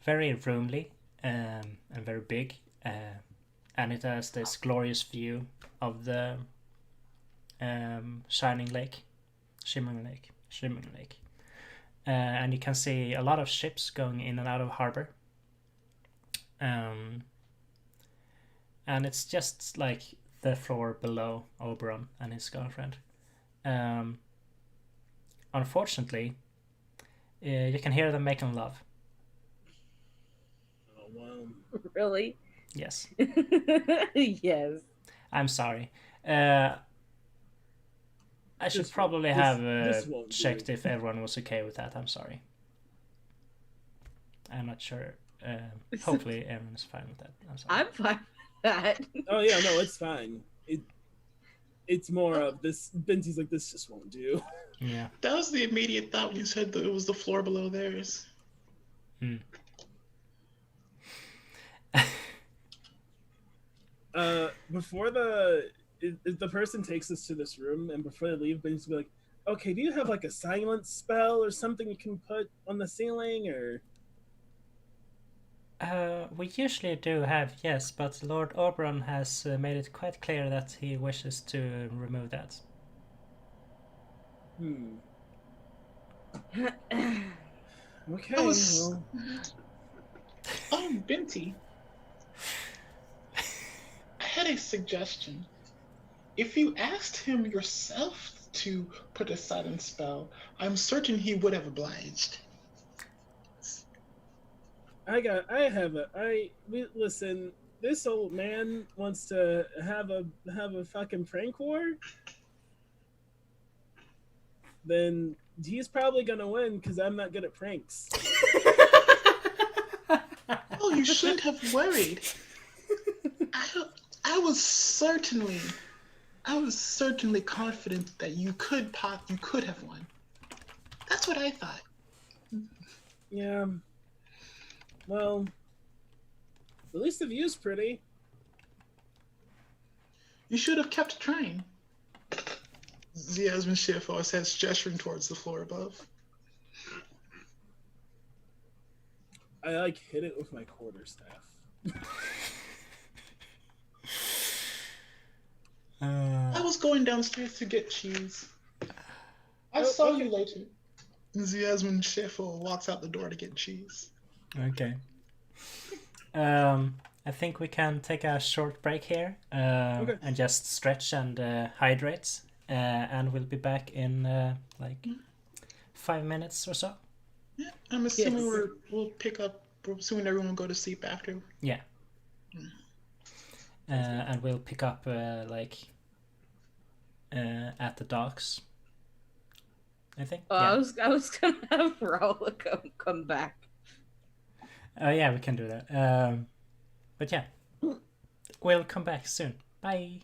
very roomy and very big, and it has this glorious view of the shimmering lake, and you can see a lot of ships going in and out of harbor. And it's just like the floor below Oberon and his girlfriend. Unfortunately, you can hear them making love. Oh wow! Really? Yes. Yes. I'm sorry. I should probably have checked if everyone was okay with that. I'm sorry. I'm not sure. Hopefully everyone is fine with that. I'm sorry. I'm fine with that. Oh yeah, no, it's fine. It's more of this. Binty's like, this just won't do. Yeah. That was the immediate thought when you said that it was the floor below theirs. Before the person takes us to this room, and before they leave, Binty's be like, okay, do you have like a silence spell or something you can put on the ceiling, or? We usually do have, yes, but Lord Oberon has made it quite clear that he wishes to remove that. Okay. I was- Well, Binty. I had a suggestion. If you asked him yourself to put a silence spell, I'm certain he would have obliged. Listen, this old man wants to have a fucking prank war. Then he's probably gonna win because I'm not good at pranks. Oh, you shouldn't have worried. I was certainly confident that you could have won. That's what I thought. Yeah. Well, at least the view's pretty. You should have kept trying. Yasmin Shifo says, gesturing towards the floor above. I like hit it with my quarterstaff. I was going downstairs to get cheese. I saw okay. you later. Yasmin Shifo walks out the door to get cheese. Okay. I think we can take a short break here and just stretch and hydrate. And we'll be back in 5 minutes or so. Yeah, I'm assuming we'll pick up. We're assuming everyone will go to sleep after. Yeah. And we'll pick up at the docks. I think. Oh, yeah. I was gonna have Raula come back. Oh yeah, we can do that. But yeah, we'll come back soon. Bye.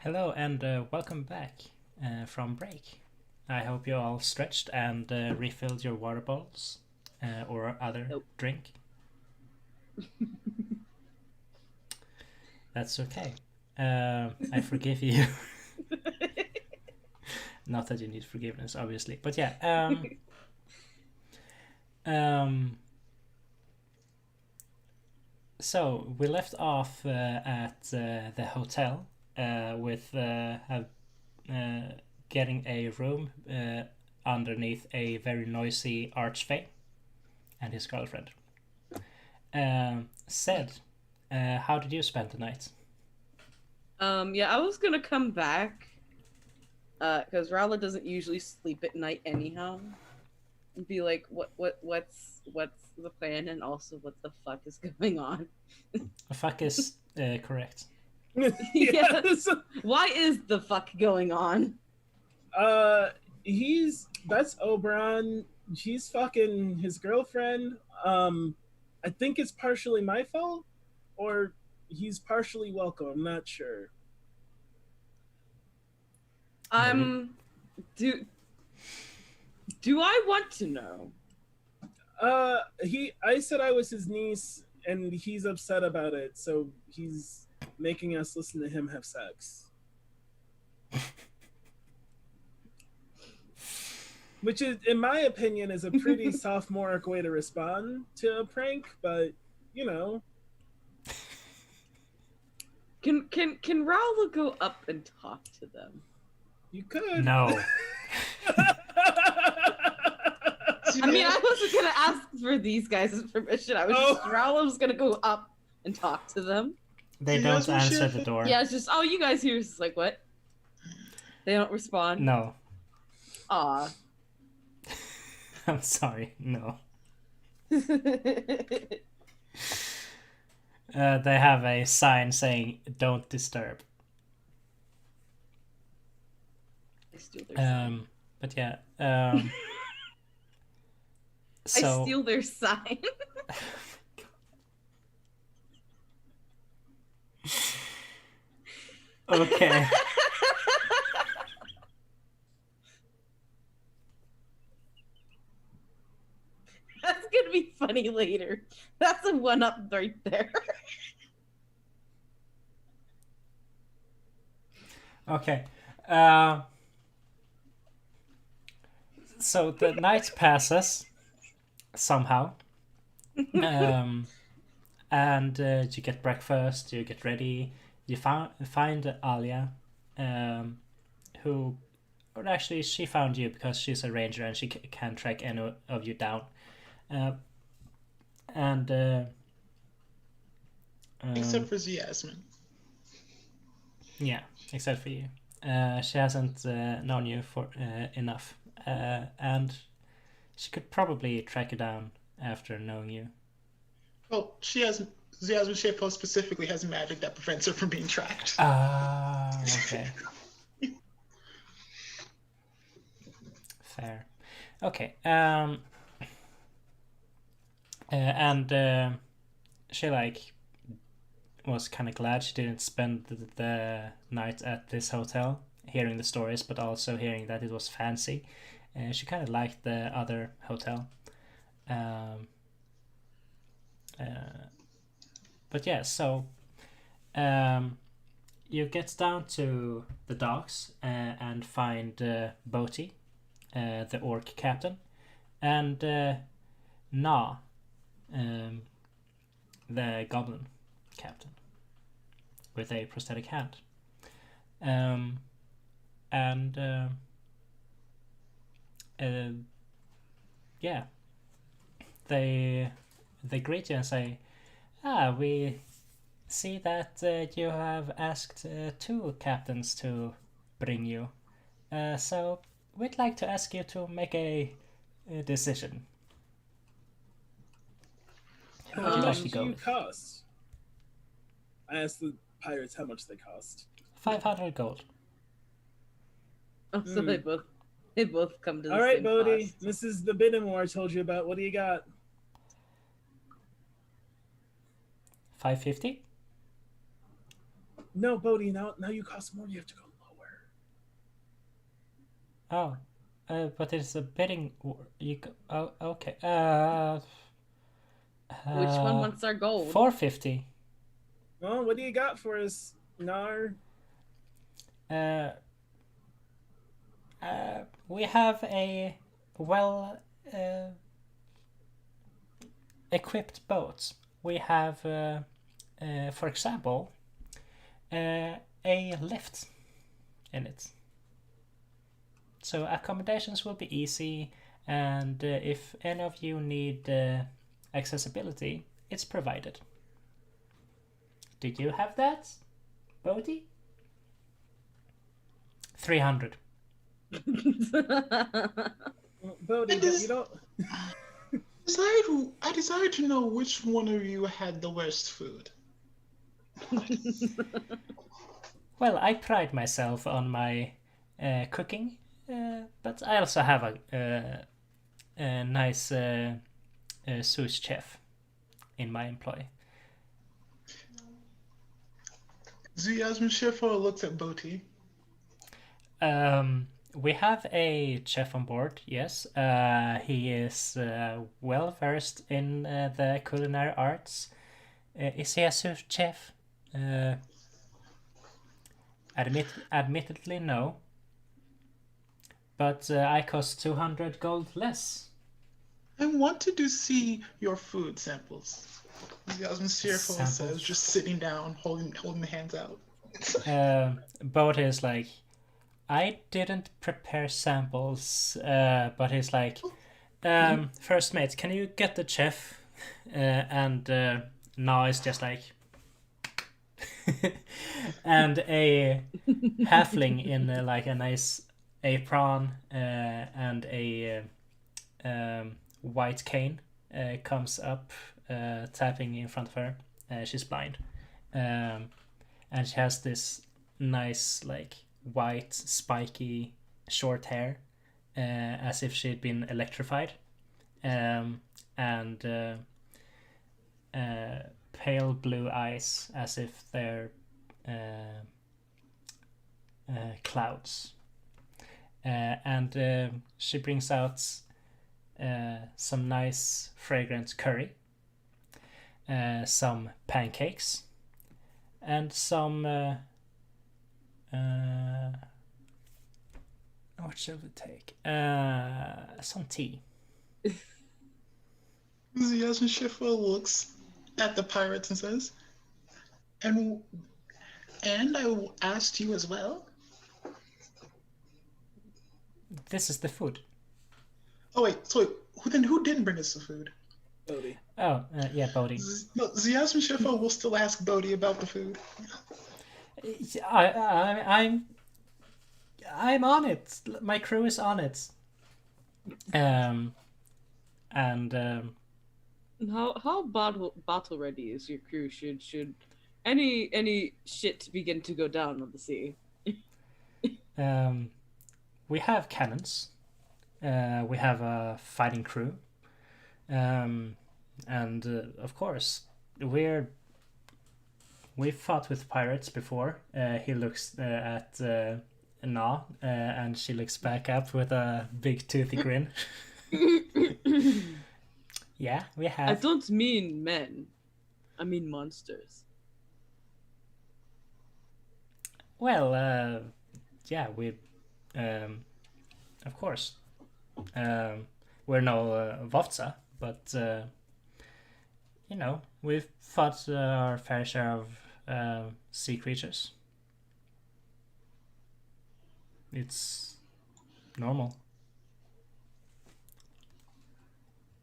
Hello and welcome back from break. I hope you're all stretched and refilled your water bottles or other drink. That's okay. I forgive you. Not that you need forgiveness, obviously. But yeah. So we left off at the hotel with getting a room underneath a very noisy archfey and his girlfriend. Said, how did you spend the night? Yeah, I was gonna come back because Rala doesn't usually sleep at night anyhow. And be like, what's the plan, and also what the fuck is going on? The fuck is correct. Yes. Why is the fuck going on? That's Oberon. He's fucking his girlfriend. I think it's partially my fault, or he's partially welcome. I'm not sure. Do I want to know? I said I was his niece, and he's upset about it, so he's making us listen to him have sex. Which is, in my opinion, is a pretty sophomoric way to respond to a prank, but you know. Can Raul go up and talk to them? You could. No. I mean, I wasn't gonna ask for these guys' permission. I was just Raul was gonna go up and talk to them. They don't answer the door. Yeah, it's just, oh, you guys here. It's like, what? They don't respond? No. Aw. I'm sorry, no. They have a sign saying, don't disturb. I steal their sign. But yeah. I steal their sign. Okay. That's gonna be funny later. That's a 1-up right there. Okay. So the night passes somehow. And you get breakfast, you get ready, you find Alia, who, or actually she found you because she's a ranger and she can track any of you down. Except for Yasmin. Yeah, except for you. She hasn't known you for enough. And she could probably track you down after knowing you. Well, she has Yasmin Shefo specifically has magic that prevents her from being tracked. Ah, okay. Fair. Okay. And she like was kind of glad she didn't spend the night at this hotel, hearing the stories, but also hearing that it was fancy. She kind of liked the other hotel. But yeah, so you get down to the docks and find Boti, the orc captain, and Na, the goblin captain, with a prosthetic hand. Yeah, they greet you and say, we see that you have asked 2 captains to bring you. So we'd like to ask you to make a decision. Who would you How like much to do go you with? cost? I asked the pirates how much they cost. 500 gold. Oh, so they both come to the All right, same Bodhi. cost. This is the bidding war I told you about. What do you got? 550? No, Bodhi. Now you cost more. You have to go lower. Oh, but it's a bidding war. Oh, okay. Which one wants our gold? 450. Well, what do you got for us, Nar? We have a well equipped boat. We have, for example, a lift in it. So accommodations will be easy, and if any of you need accessibility, it's provided. Did you have that, Bodhi? 300. Bodhi, you don't. I desire to know which one of you had the worst food. Well, I pride myself on my cooking, but I also have a nice sous chef in my employ. Yasmin Shefo looks at Boti. We have a chef on board, yes. He is well versed in the culinary arts. Is he a sous chef? Admittedly, no. But I cost 200 gold less. I wanted to see your food samples. Yasmin Shefo Samples? says, just sitting down, holding the hands out. Boat is like, I didn't prepare samples, but he's like, first mate, can you get the chef? And now it's just like, and a halfling in like a nice apron and a white cane comes up, tapping in front of her. She's blind, and she has this nice like white spiky short hair, as if she'd been electrified, and pale blue eyes as if they're clouds, and she brings out some nice fragrant curry, some pancakes, and some what shall we take? Some tea. Yasmin Shefo looks at the pirates and says, and I asked you as well. This is the food. Oh wait, so who didn't bring us the food? Bodhi. Oh, yeah, Bodhi. No, Yasmin Shefo will still ask Bodhi about the food. I'm on it. My crew is on it. And How battle ready is your crew? Should any shit begin to go down on the sea? we have cannons. We have a fighting crew. And of course, we've fought with pirates before. He looks at Na, and she looks back up with a big toothy grin. Yeah, we have. I don't mean men. I mean monsters. Well, yeah, we, of course, we're no Vovza, but you know, we've fought our fair share of sea creatures. It's normal.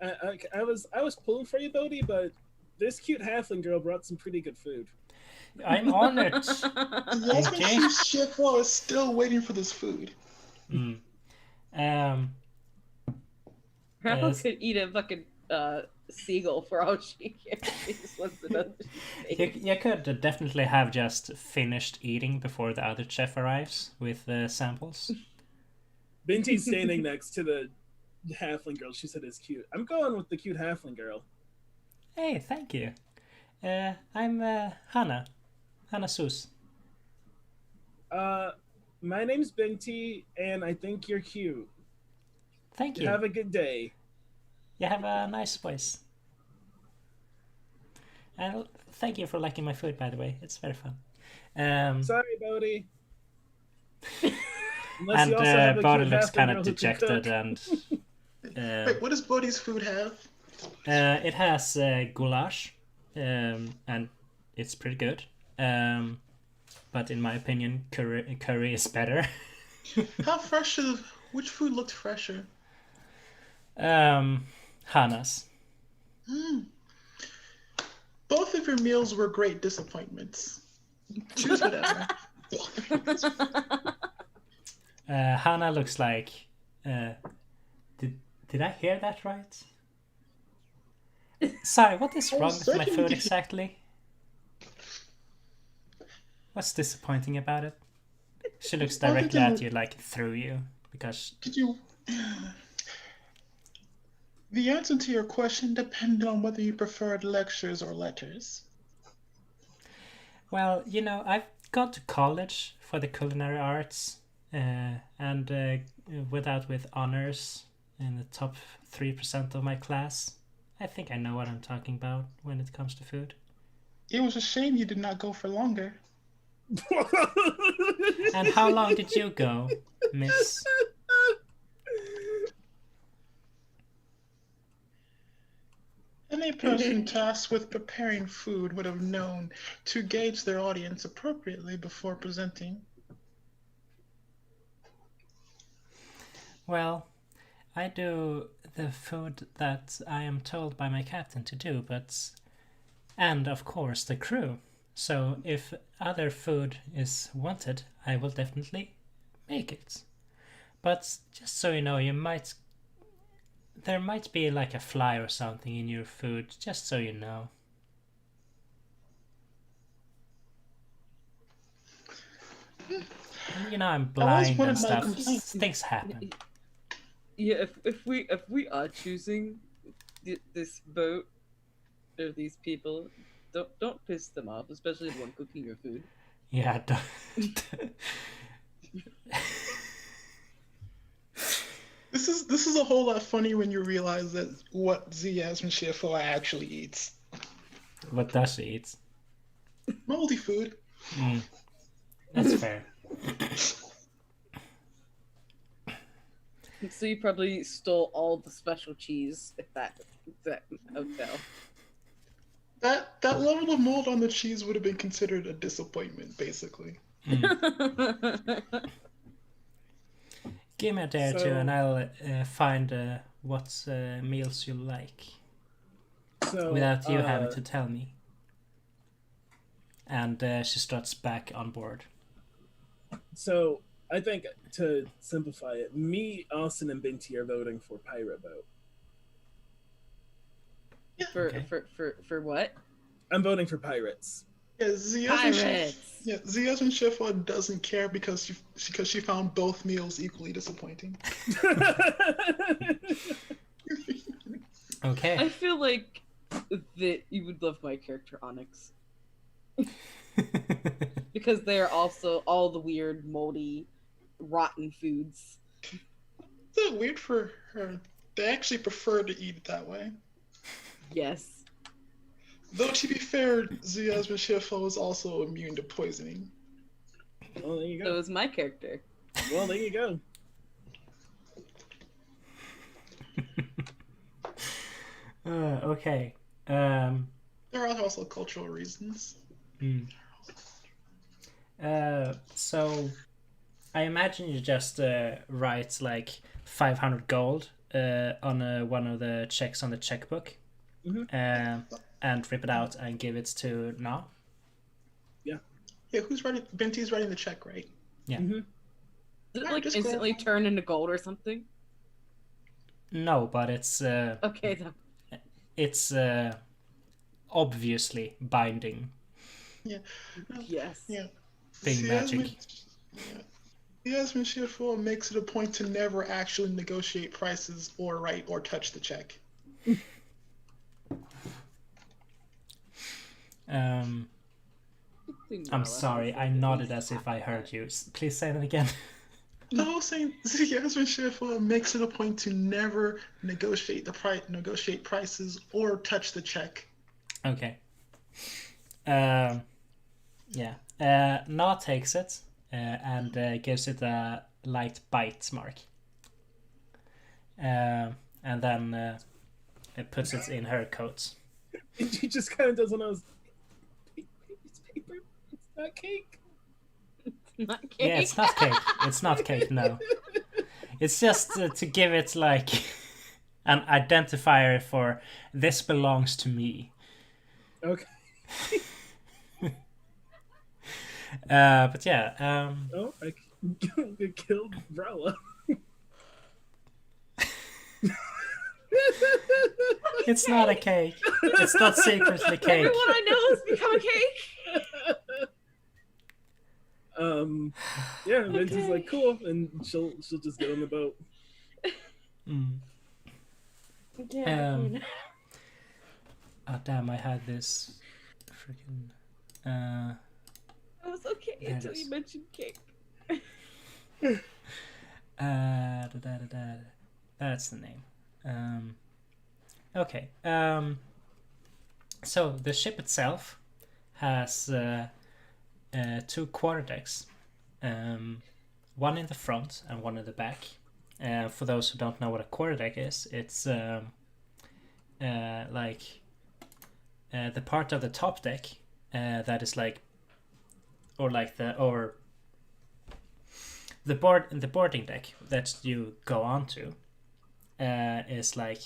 I was pulling for you, Bodhi, but this cute halfling girl brought some pretty good food. I'm honored. The Yasmin Okay. Chief Shifwell is still waiting for this food. Mm. Grandma Yes. could eat a fucking seagull for all she cares. She just wants to know that she's safe. You could definitely have just finished eating before the other chef arrives with the samples. Binty's standing next to the halfling girl she said is cute. I'm going with the cute halfling girl. Hey, thank you. I'm Hannah. Hannah Sus. My name's Binty, and I think you're cute. Thank you. Have a good day. You have a nice voice. And thank you for liking my food, by the way. It's very fun. Sorry, Bodhi. And Bodhi looks kind of girl who can dejected, cook. and Wait, what does Bodhi's food have? it has goulash, and it's pretty good. But in my opinion, curry is better. How fresh is which food looked fresher? Hannah's. Both of your meals were great disappointments. Choose whatever. Hannah looks like. Did I hear that right? Sorry, what is wrong with my food exactly? What's disappointing about it? She looks directly at you, like through you, because. Did you? The answer to your question depended on whether you preferred lectures or letters. Well, you know, I've gone to college for the culinary arts, and with honors in the top 3% of my class. I think I know what I'm talking about when it comes to food. It was a shame you did not go for longer. And how long did you go, miss? Any person tasked with preparing food would have known to gauge their audience appropriately before presenting. Well, I do the food that I am told by my captain to do, and of course the crew. So if other food is wanted, I will definitely make it. But just so you know, there might be like a fly or something in your food, just so you know. And, you know, I'm blind and stuff. Things happen. Yeah, if we are choosing this boat or these people, don't piss them off, especially the one cooking your food. Yeah, don't. This is a whole lot funny when you realize that what Yasmin Shifo actually eats. What does she eat? Moldy food. That's fair. So you probably stole all the special cheese at that hotel. That level of mold on the cheese would have been considered a disappointment, basically. Give me a day or two, and I'll find what meals you like, without you having to tell me. And she starts back on board. So I think to simplify it, me, Austin, and Binty are voting for Pirate Boat. For Okay. for what? I'm voting for pirates. Yeah, Pirates. Yasmin Shifra doesn't care because she found both meals equally disappointing. Okay. I feel like that you would love my character Onyx because they are also all the weird, moldy, rotten foods. Is that weird for her? They actually prefer to eat it that way. Yes. Though to be fair, Yasmin Shifra is also immune to poisoning. Well, there you So go. is my character. Well, there you go. Okay. There are also cultural reasons. So I imagine you just write like 500 gold on one of the checks on the checkbook, and rip it out and give it to Na. Yeah, who's writing? Benti's writing the check, right? Yeah. Mm-hmm. Does it Alright, like just instantly clarify. turn into gold or something? No, but it's Okay, then. it's obviously binding. Yeah. Yes. Yeah. Being magic. Yasmin Shifra makes it a point to never actually negotiate prices or write or touch the check. I'm sorry, I nodded as if I heard you. Please say that again. No, I was saying Yasmin Shifra makes it a point to never negotiate prices or touch the check. Okay. Yeah. Na takes it and gives it a light bite mark. And then it puts it in her coat. And she just kind of does one of those. It's paper. It's not cake. Not cake. Yeah, it's not cake. It's not cake, no. It's just to give it like an identifier for this belongs to me. Okay. But yeah. Oh, I killed Rella. It's not a cake. It's not secretly cake. Everyone I know has become a cake. Yeah, Vince's like cool, and she'll just get on the boat. Oh damn! I had this freaking. I was okay There it until is. you mentioned cake. That's the name. Okay. So the ship itself has two quarterdecks, one in the front and one in the back. For those who don't know what a quarterdeck is, it's like the part of the top deck that is like, or like the boarding deck that you go onto is like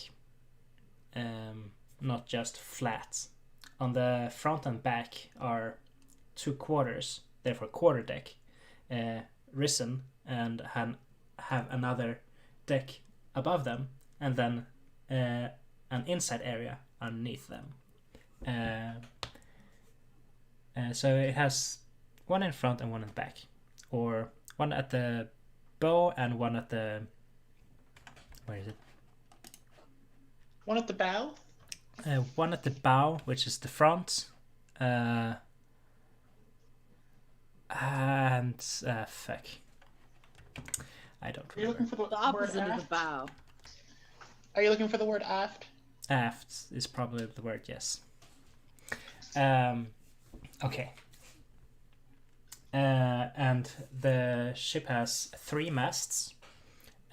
not just flat. On the front and back are two quarters, therefore quarter deck, risen and have another deck above them, and then an inside area underneath them. So it has one in front and one in the back, or one at the bow and one at the, where is it? One at the bow. One at the bow, which is the front, and fuck, I don't Are you looking remember. for the The word opposite of the aft? bow. Are you looking for the word aft? Aft is probably the word, yes. Okay. And the ship has three masts.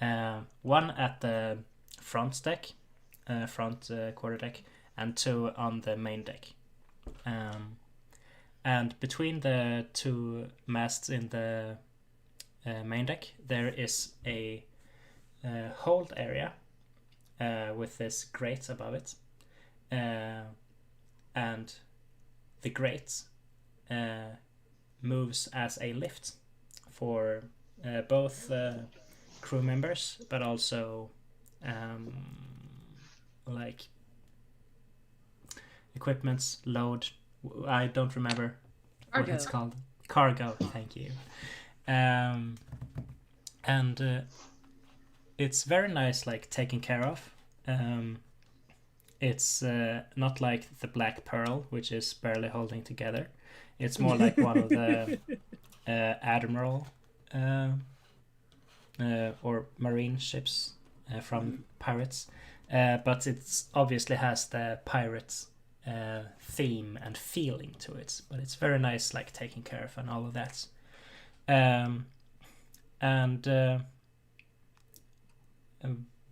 One at the front deck, front quarter deck, and two on the main deck. And between the two masts in the main deck, there is a hold area with this grate above it, and the grate moves as a lift for both crew members, but also like equipments, load. I don't remember what Cargo. it's called. Cargo. Thank you. And it's very nice, like taken care of. It's not like the Black Pearl, which is barely holding together. It's more like one of the admiral or marine ships from pirates, but it obviously has the pirate theme and feeling to it. But it's very nice, like taken care of and all of that. And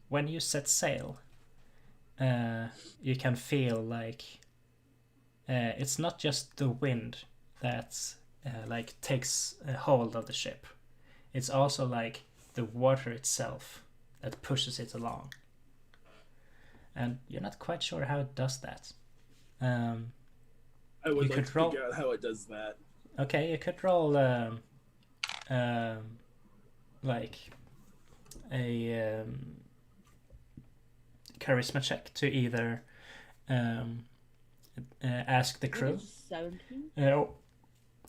when you set sail, you can feel like it's not just the wind that like takes a hold of the ship. It's also like the water itself that pushes it along, and you're not quite sure how it does that. I would You like could to roll- figure out how it does that. Okay, you could roll like a charisma check to either ask the crew 17?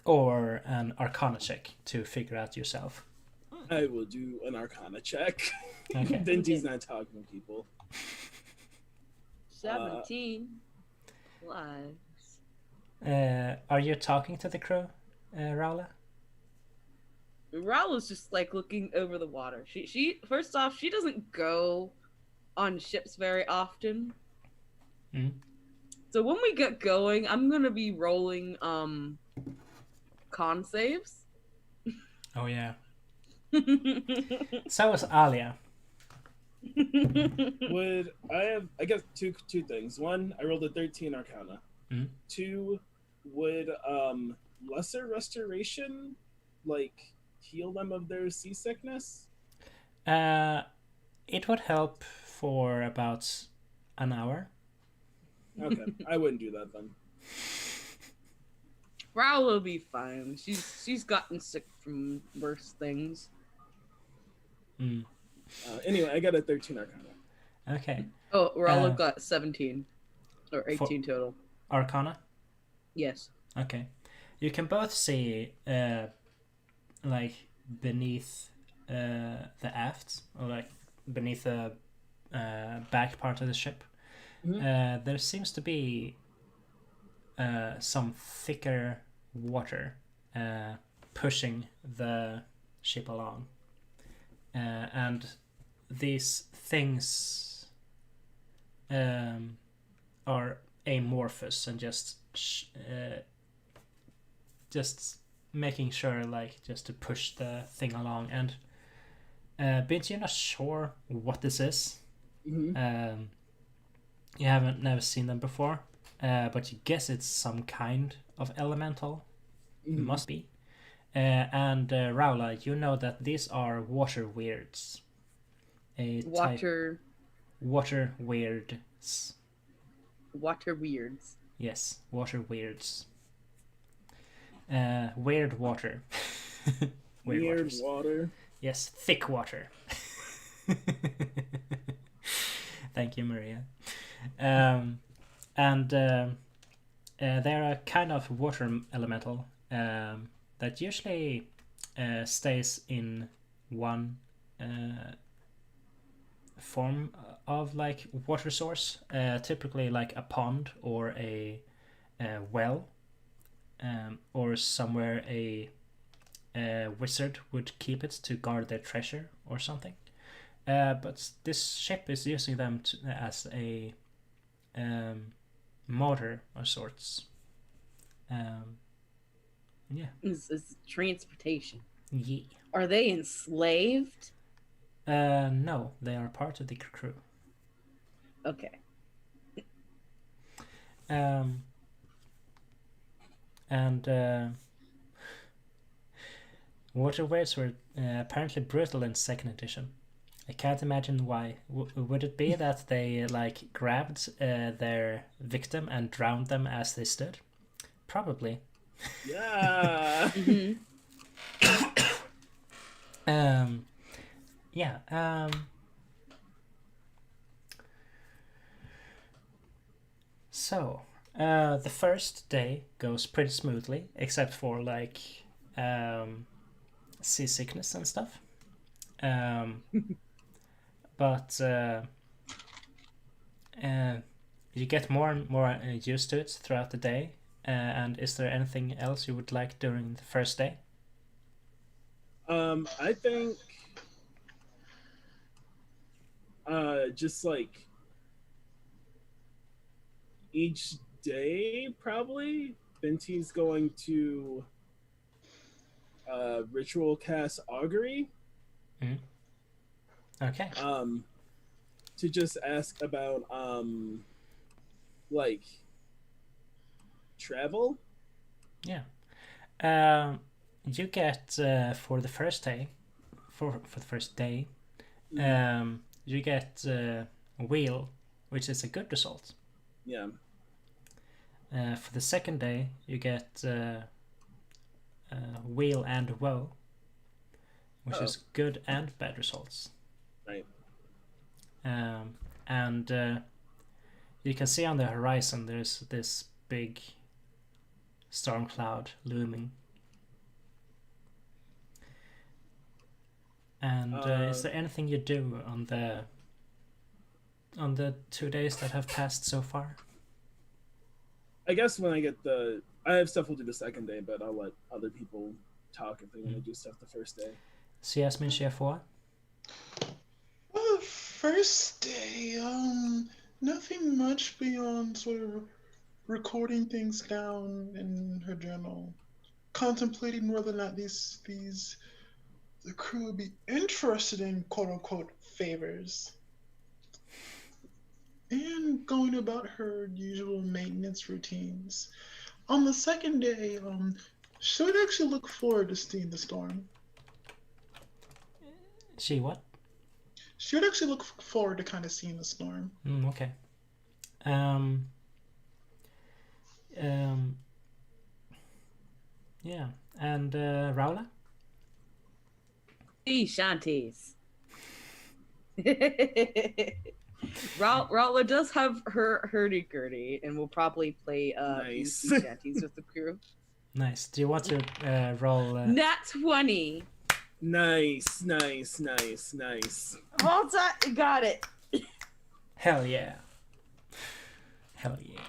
or an arcana check to figure out yourself. I will do an Arcana check. Okay. Benty's not talking to people. 17 lives. Are you talking to the crew, Raula? Raul is just like looking over the water. She first off, she doesn't go on ships very often. Mm. So when we get going, I'm gonna be rolling con saves. Oh yeah. So is Alia. Would I guess two things. One, I rolled a 13 Arcana. Mhm. Two, would lesser restoration like heal them of their seasickness? It would help for about an hour. Okay, I wouldn't do that then. Raul will be fine. She's gotten sick from worse things. Mm. Anyway, I got a 13 Arcana. Okay. Oh, Raul Uh, got 17 or 18 total. Arcana? Yes. Okay. You can both see like beneath the aft, or like beneath the back part of the ship. Mhm. There seems to be some thicker water pushing the ship along. And these things are amorphous and just making sure, like, just to push the thing along. And Bint, you're not sure what this is. Mhm. You haven't never seen them before, but you guess it's some kind of elemental. Mhm. Must be. And Raula, you know that these are water weirds. A type Water water weirds. water weirds. Yes, water weirds. Weird water. Weird waters. water. Yes, thick water. Thank you, Maria. And they're a kind of water elemental that usually stays in one form of like water source, typically like a pond or a well, or somewhere a wizard would keep it to guard their treasure or something. But this ship is using them as a motor of sorts. Yeah. Is transportation. Yeah. Are they enslaved? No, they are part of the crew. Okay. And water waves were apparently brutal in second edition. I can't imagine why. Would it be that they like grabbed their victim and drowned them as they stood? Probably. Yeah. Mhm. Yeah. So, The first day goes pretty smoothly, except for like seasickness and stuff. But you get more and more used to it throughout the day. And is there anything else you would like during the first day? I think just like each day, probably Binty's going to ritual cast augury. Okay. To just ask about like travel. Yeah. You get for the first day, for the first day, you get a wheel, which is a good result. Yeah. For the second day, you get wheel and woe, which is good and bad results. Right. And you can see on the horizon there's this big storm cloud looming. And is there anything you do on the 2 days that have passed so far? I guess when I get I have stuff we'll do the second day, but I'll let other people talk if they want to do stuff the first day. Så Jasmin, chef what? Well, the first day, nothing much beyond sort of recording things down in her journal, contemplating whether or not the crew would be interested in quote unquote favors, and going about her usual maintenance routines. On the second day, she would actually look forward to seeing the storm. She what? She would actually look forward to kind of seeing the storm. Okay. Yeah. And Raula? Sea shanties. Raula does have her hurdy-gurdy and will probably play Nice. sea shanties with the crew. Nice. Do you want to roll? Nat 20. Nice. Hold on, got it. Hell yeah. Hell yeah.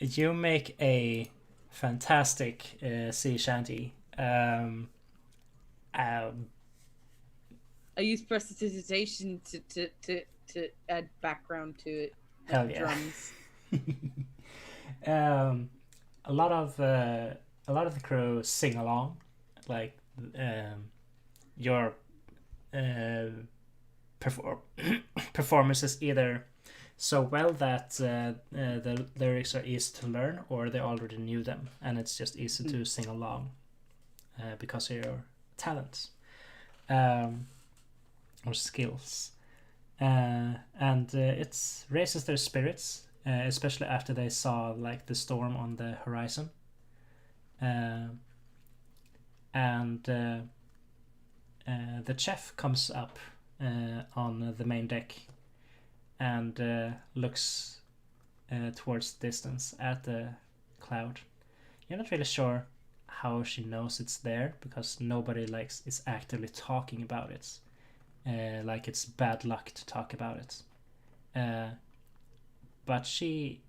You make a fantastic sea shanty. I use prestidigitation to add background to it. Hell yeah. Drums. A lot of the crew sing along, like your performance is either so well that the lyrics are easy to learn, or they already knew them and it's just easy to sing along because of your talents or skills. And it raises their spirits, especially after they saw like the storm on the horizon. And the chef comes up on the main deck and looks towards the distance at the cloud. You're not really sure how she knows it's there, because nobody is actively talking about it. Like it's bad luck to talk about it. But she,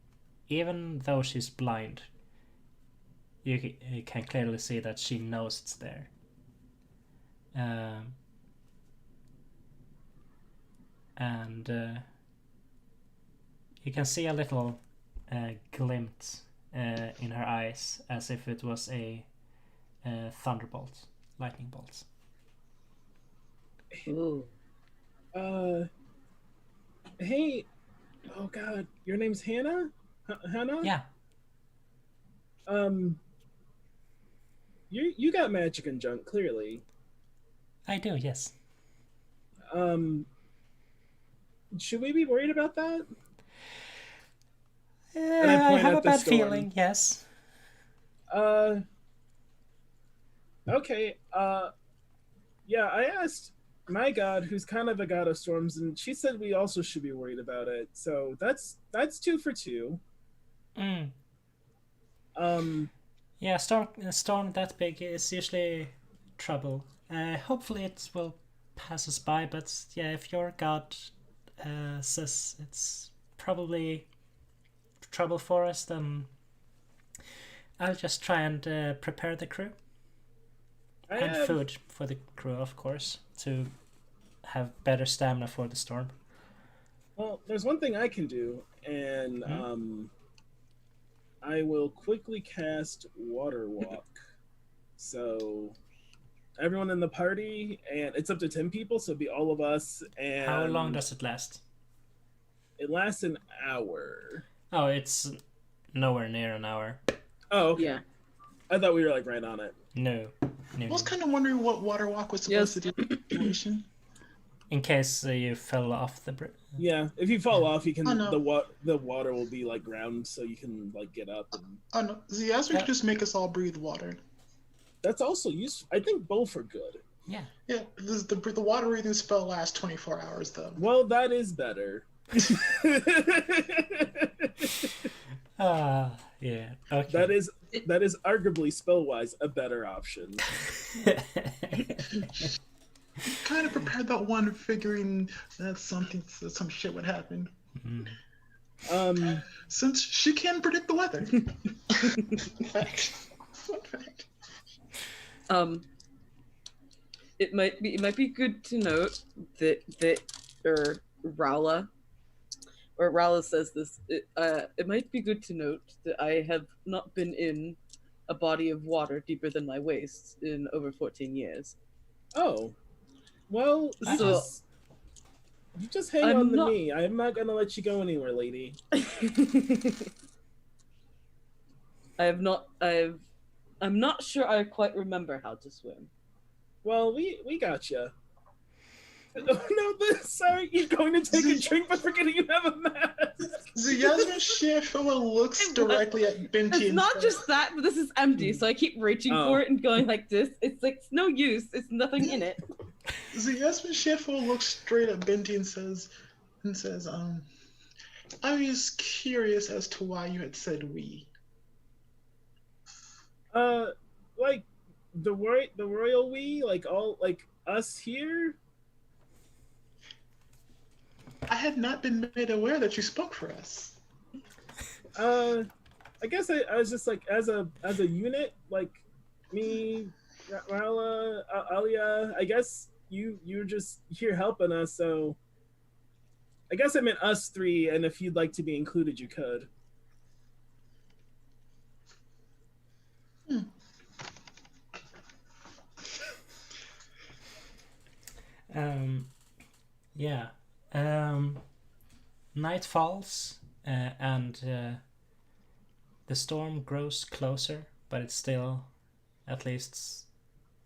even though she's blind, you can clearly see that she knows it's there. And you can see a little glint in her eyes, as if it was a thunderbolt, lightning bolt. Ooh. Hey, oh god, your name's Hannah? Hannah? Yeah. You got magic and junk, clearly. I do, yes. Should we be worried about that? I point have at a the bad storm. feeling, yes. Okay, yeah, I asked my god, who's kind of a god of storms, and she said we also should be worried about it. So that's 2 for 2. Yeah, a storm that big is usually trouble. Hopefully it will pass us by, but yeah, if your god says it's probably trouble for us, then I'll just try and prepare the crew. And food for the crew, of course, to have better stamina for the storm. Well, there's one thing I can do, and I will quickly cast Water Walk. So everyone in the party, and it's up to 10 people, so it'll be all of us. And how long does it last? It lasts an hour. Oh, it's nowhere near an hour. Oh, okay. Yeah. I thought we were like right on it. No. I was kind of wondering what Water Walk was supposed to do in this situation. In case you fell off the bridge. Yeah, if you fall off, you can. Oh, no. The water will be like ground, so you can like get up. And... Oh no, Yasmin could just make us all breathe water. That's also useful. I think both are good. Yeah. Yeah, the water breathing spell lasts 24 hours though. Well, that is better. Yeah. Okay. That is arguably spell-wise a better option. Kind of prepared that one, figuring that some shit would happen. Mm-hmm. Since she can predict the weather. Fact. Fun fact. It might be good to note that Rowla says this. It might be good to note that I have not been in a body of water deeper than my waist in over 14 years. Oh, well, So you just hang on to me. I'm not gonna let you go anywhere, lady. I'm not sure I quite remember how to swim. Well, we got you. No, sorry, you're going to take a drink, but forgetting you have a mask. Yasmin Sheffield looks directly at Binti. It's not just that, but this is empty, so I keep reaching for it and going like this. It's like, it's no use. It's nothing in it. Yasmin Sheffield looks straight at Binti and says, I was curious as to why you had said we. Like the royal we, like all like us here. I had not been made aware that you spoke for us. I guess I was just like as a unit, like me, Rala, Alia. I guess you're just here helping us, so I guess I meant us three. And if you'd like to be included, you could. Yeah. Night falls and the storm grows closer, but it's still at least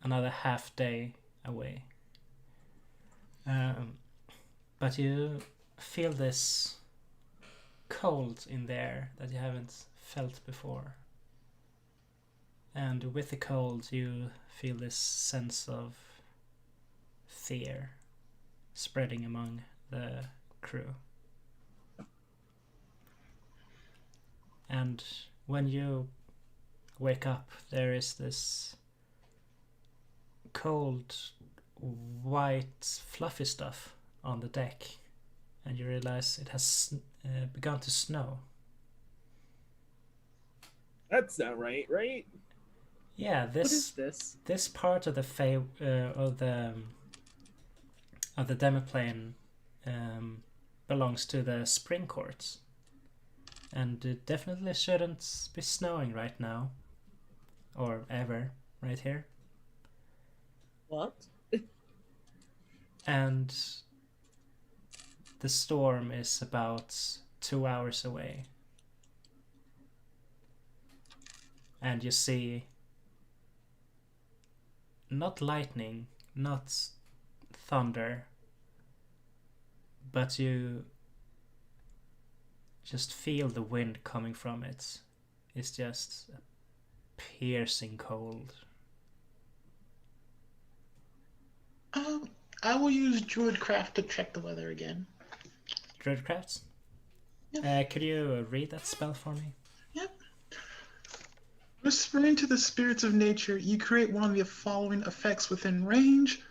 another half day away. But you feel this cold in the air that you haven't felt before. And with the cold, you feel this sense of fear spreading among the crew. And when you wake up, there is this cold, white, fluffy stuff on the deck, and you realize it has begun to snow. That's not right, right? Yeah, What is this? This part of the of the demiplane belongs to the spring courts, and it definitely shouldn't be snowing right now, or ever, right here. What? And the storm is about 2 hours away, and you see not lightning, not thunder, but you just feel the wind coming from it. It's just a piercing cold. I will use Druidcraft to check the weather again. Druidcrafts? Yep. Could you read that spell for me? Yep. Whispering to the spirits of nature, you create one of the following effects within range.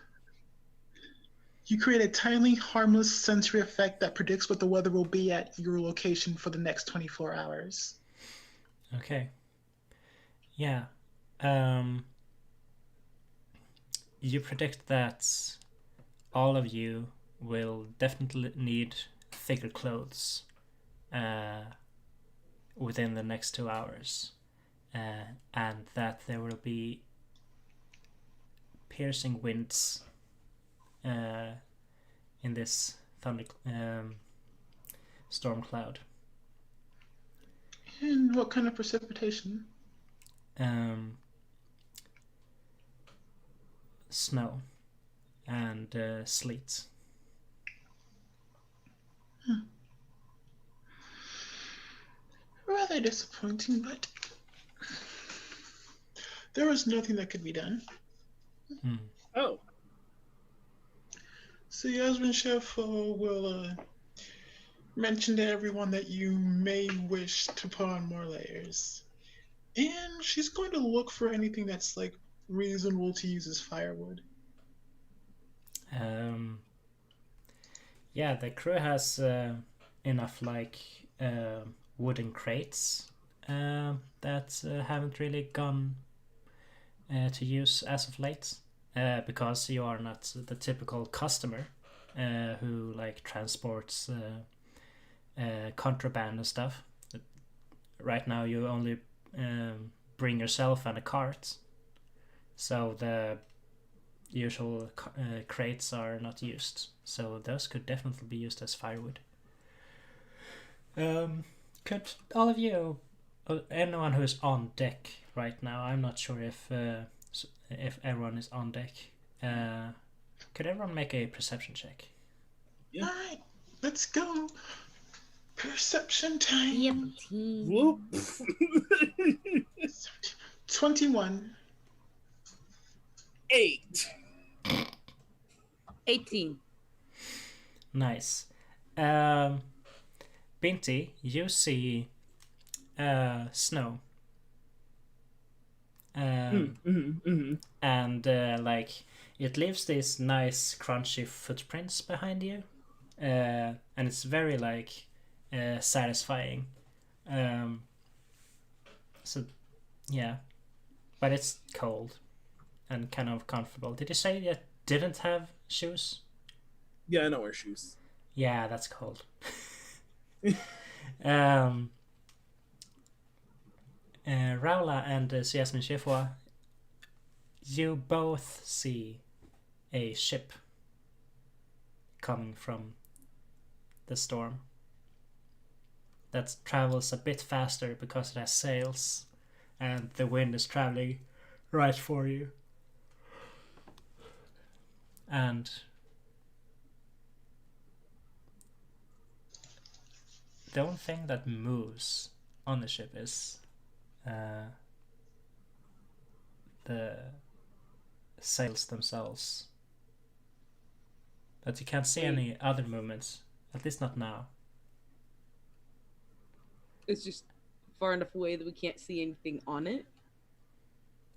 You create a tiny, harmless sensory effect that predicts what the weather will be at your location for the next 24 hours. Okay. Yeah. You predict that all of you will definitely need thicker clothes within the next 2 hours, and that there will be piercing winds in this storm cloud. And what kind of precipitation? Snow and sleet. Rather disappointing, but there was nothing that could be done. Oh, So Yasmin Chef will mention to everyone that you may wish to put on more layers. And she's going to look for anything that's like reasonable to use as firewood. Yeah, the crew has enough like wooden crates that haven't really gone to use as of late, because you are not the typical customer who like transports contraband and stuff. Right now you only bring yourself and a cart, so the usual crates are not used, so those could definitely be used as firewood. Could all of you, anyone who is on deck right now, I'm not sure if everyone is on deck, could everyone make a perception check? Yeah. All right, let's go. Perception time. Yep, team. whoop. 21. 8. 18. Nice. Binti, you see snow. And like it leaves these nice crunchy footprints behind you, and it's very like satisfying. So yeah, but it's cold and kind of comfortable. Did you say you didn't have shoes? Yeah, I don't wear shoes. Yeah, that's cold. Raula and Yasmin Shefwa, you both see a ship coming from the storm that travels a bit faster because it has sails and the wind is traveling right for you. And the only thing that moves on the ship is the sails themselves. But you can't see any other movements, at least not now. It's just far enough away that we can't see anything on it.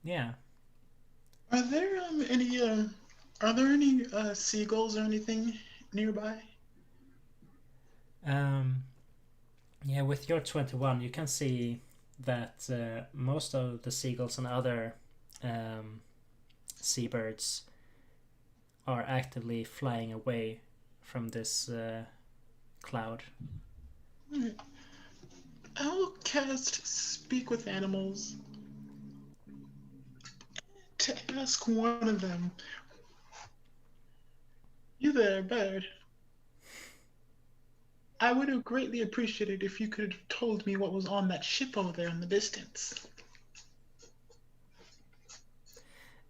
Yeah. Are there any seagulls or anything nearby? Yeah, with your 21, you can see that most of the seagulls and other seabirds are actively flying away from this cloud. I'll cast Speak with Animals to ask one of them. You there, bird? I would have greatly appreciated if you could have told me what was on that ship over there in the distance.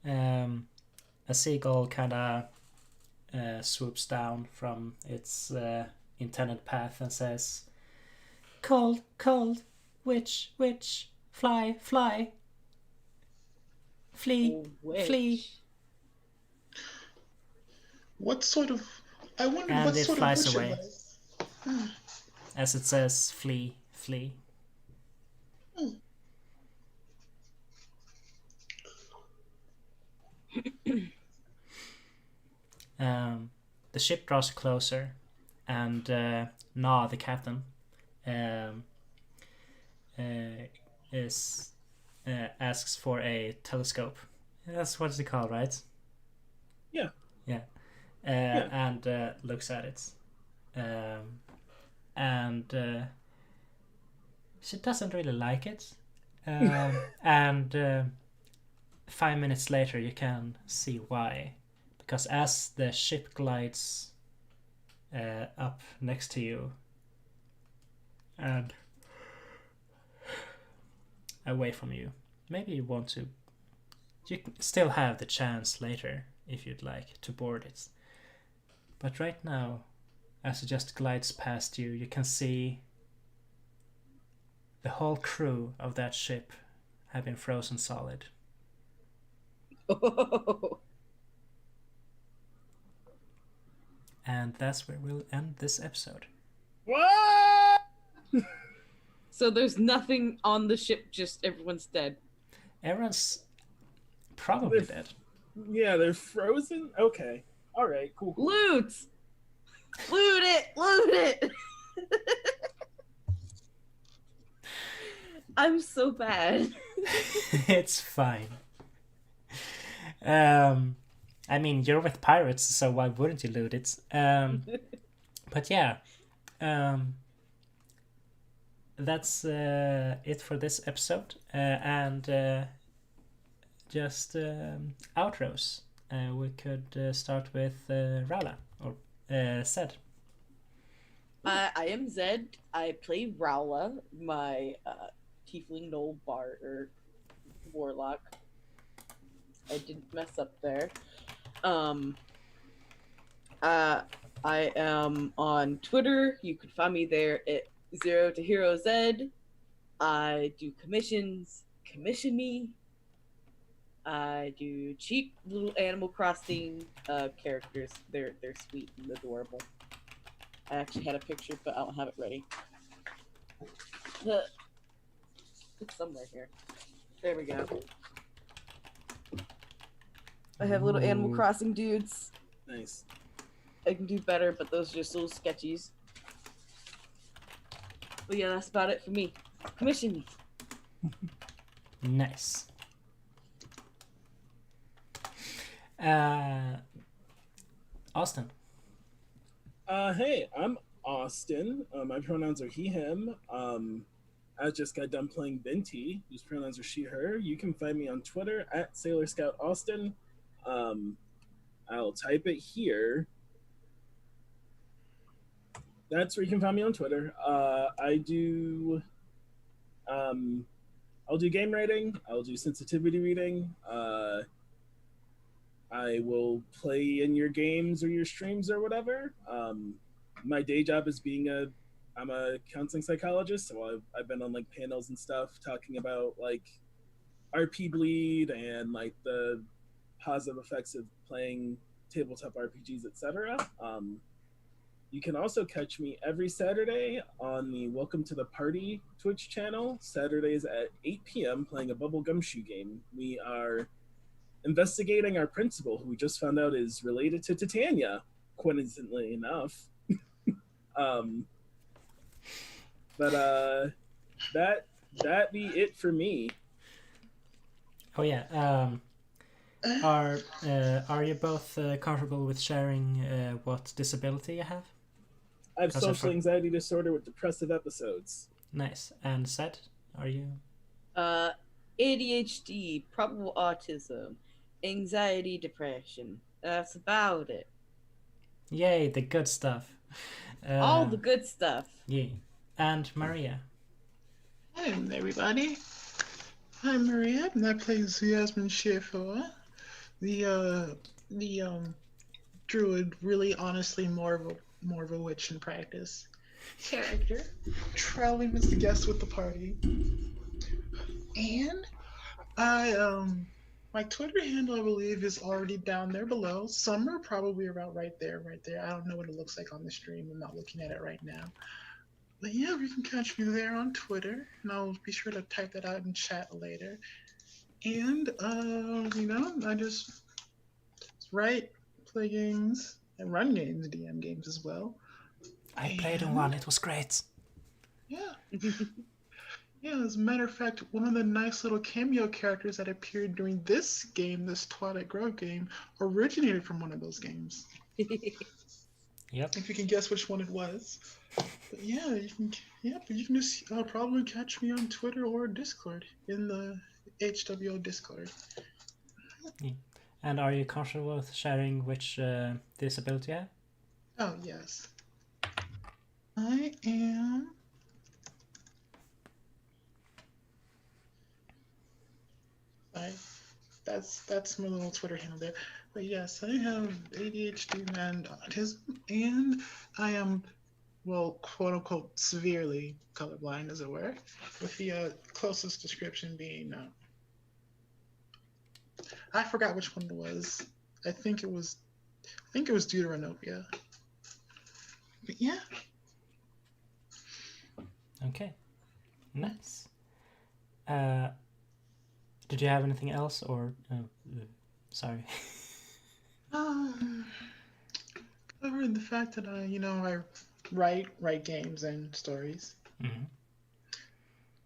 A seagull kind of swoops down from its intended path and says, "Cold, cold, witch, witch, fly, fly, flee, flee." What sort of... I wondered And what it sort flies of witch away. it was. As it says, flee, flee. The ship draws closer, and Na, the captain, um, is asks for a telescope. That's what it's called, right? Yeah. Yeah. Yeah. And looks at it. And she doesn't really like it. And 5 minutes later, you can see why. Because as the ship glides up next to you and away from you, maybe you want to. You still have the chance later if you'd like to board it. But right now, as it just glides past you, you can see the whole crew of that ship have been frozen solid. And that's where we'll end this episode. What? So there's nothing on the ship, just everyone's dead. Everyone's probably dead. Yeah, they're frozen? Okay. All right, cool. Loot! Loot it! Loot it! I'm so bad. It's fine. I mean, you're with pirates, so why wouldn't you loot it? But yeah, that's it for this episode. And just outros. We could start with Rala or Zed. I am Zed. I play Rowla, my tiefling gnoll bard or warlock. I didn't mess up there. I am on Twitter. You can find me there at 0 to Hero Zed. I do commissions. Commission me. I do cheap little Animal Crossing characters. They're sweet and adorable. I actually had a picture, but I don't have it ready. It's somewhere here. There we go. I have little Animal Ooh. Crossing dudes. Nice. I can do better, but those are just little sketchies. But yeah, that's about it for me. Commission me. Nice. Austin. Hey, I'm Austin. My pronouns are he, him. I just got done playing Binti, whose pronouns are she, her. You can find me on Twitter at Sailor Scout Austin. I'll type it here. That's where you can find me on Twitter. I'll do game writing. I'll do sensitivity reading. I will play in your games or your streams or whatever. My day job is I'm a counseling psychologist, so I've been on like panels and stuff talking about like RP bleed and like the positive effects of playing tabletop RPGs, etc. You can also catch me every Saturday on the Welcome to the Party Twitch channel, Saturdays at 8 p.m. playing a bubble gumshoe game. We are investigating our principal, who we just found out is related to Titania, coincidentally enough. But that be it for me. Oh yeah. Are you both comfortable with sharing what disability you have? I have How's that social for- anxiety disorder with depressive episodes. Nice. And Zed, are you? ADHD, probable autism, anxiety, depression. That's about it. Yay, the good stuff. All the good stuff. Yay. And Maria. Hey, everybody. I'm Maria, and I play Yasmin Shifua, the druid, really honestly more of a witch in practice character, traveling as the guest with the party. And my Twitter handle, I believe, is already down there below. Some are probably about right there. I don't know what it looks like on the stream. I'm not looking at it right now. But yeah, you can catch me there on Twitter, and I'll be sure to type that out in chat later. And I just write, play games and run games, DM games as well. I played in one. It was great. Yeah. Yeah, as a matter of fact, one of the nice little cameo characters that appeared during this game, this Twilight Grove game, originated from one of those games. Yep. If you can guess which one it was. But yeah, but you can just probably catch me on Twitter or Discord in the HWO Discord. And are you comfortable with sharing which disability you have? Oh yes, I am. Sorry, that's my little Twitter handle there. But yes, I have ADHD and autism, and I am, well, quote unquote, severely colorblind, as it were, with the closest description being. I forgot which one it was. I think it was deuteranopia. But yeah. Okay. Nice. Did you have anything else, or sorry? Covered the fact that I write games and stories. Mm-hmm.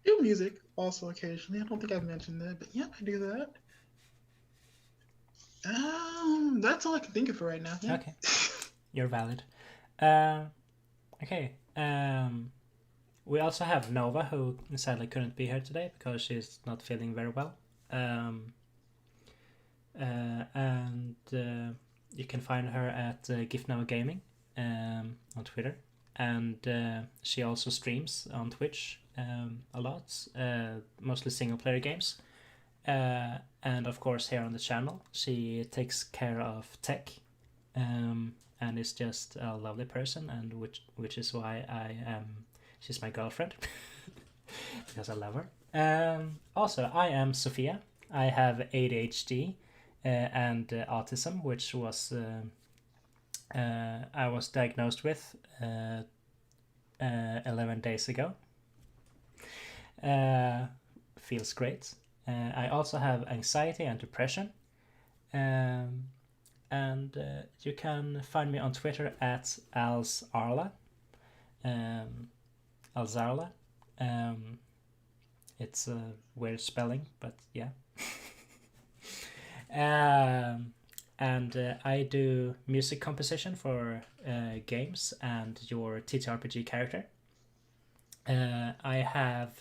Do music also occasionally. I don't think I've mentioned that, but yeah, I do that. That's all I can think of for right now. Yeah. Okay, you're valid. Okay. We also have Nova, who sadly couldn't be here today because she's not feeling very well. And you can find her at GIFNOW Gaming on Twitter, and she also streams on Twitch a lot, mostly single player games. And of course, here on the channel, she takes care of tech, and is just a lovely person, and which is why she's my girlfriend because I love her. Also, I am Sophia. I have ADHD and autism, which was I was diagnosed with 11 days ago. Feels great. I also have anxiety and depression. And you can find me on Twitter at alsarla. Alzarla. It's a weird spelling, but yeah. And I do music composition for games and your TTRPG character. I have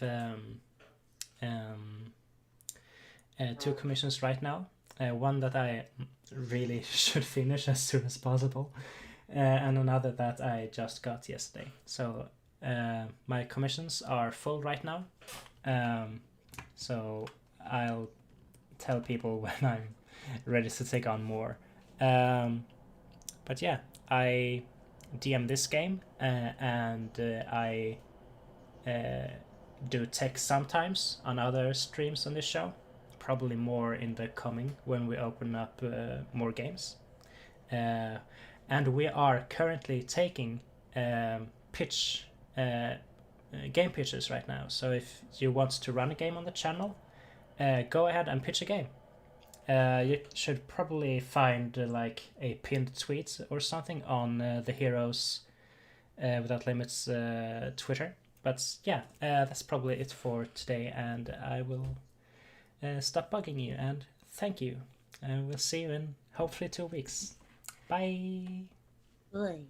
2 commissions right now. One that I really should finish as soon as possible, and another that I just got yesterday. So my commissions are full right now. So I'll tell people when I'm ready to take on more. But yeah, I DM this game, and I do tech sometimes on other streams on this show. Probably more in the coming when we open up more games. And we are currently taking game pitches right now. So if you want to run a game on the channel, go ahead and pitch a game. You should probably find like a pinned tweet or something on the Heroes Without Limits Twitter. But yeah, that's probably it for today, and I will stop bugging you, and thank you. And we'll see you in hopefully 2 weeks. Bye. Bye.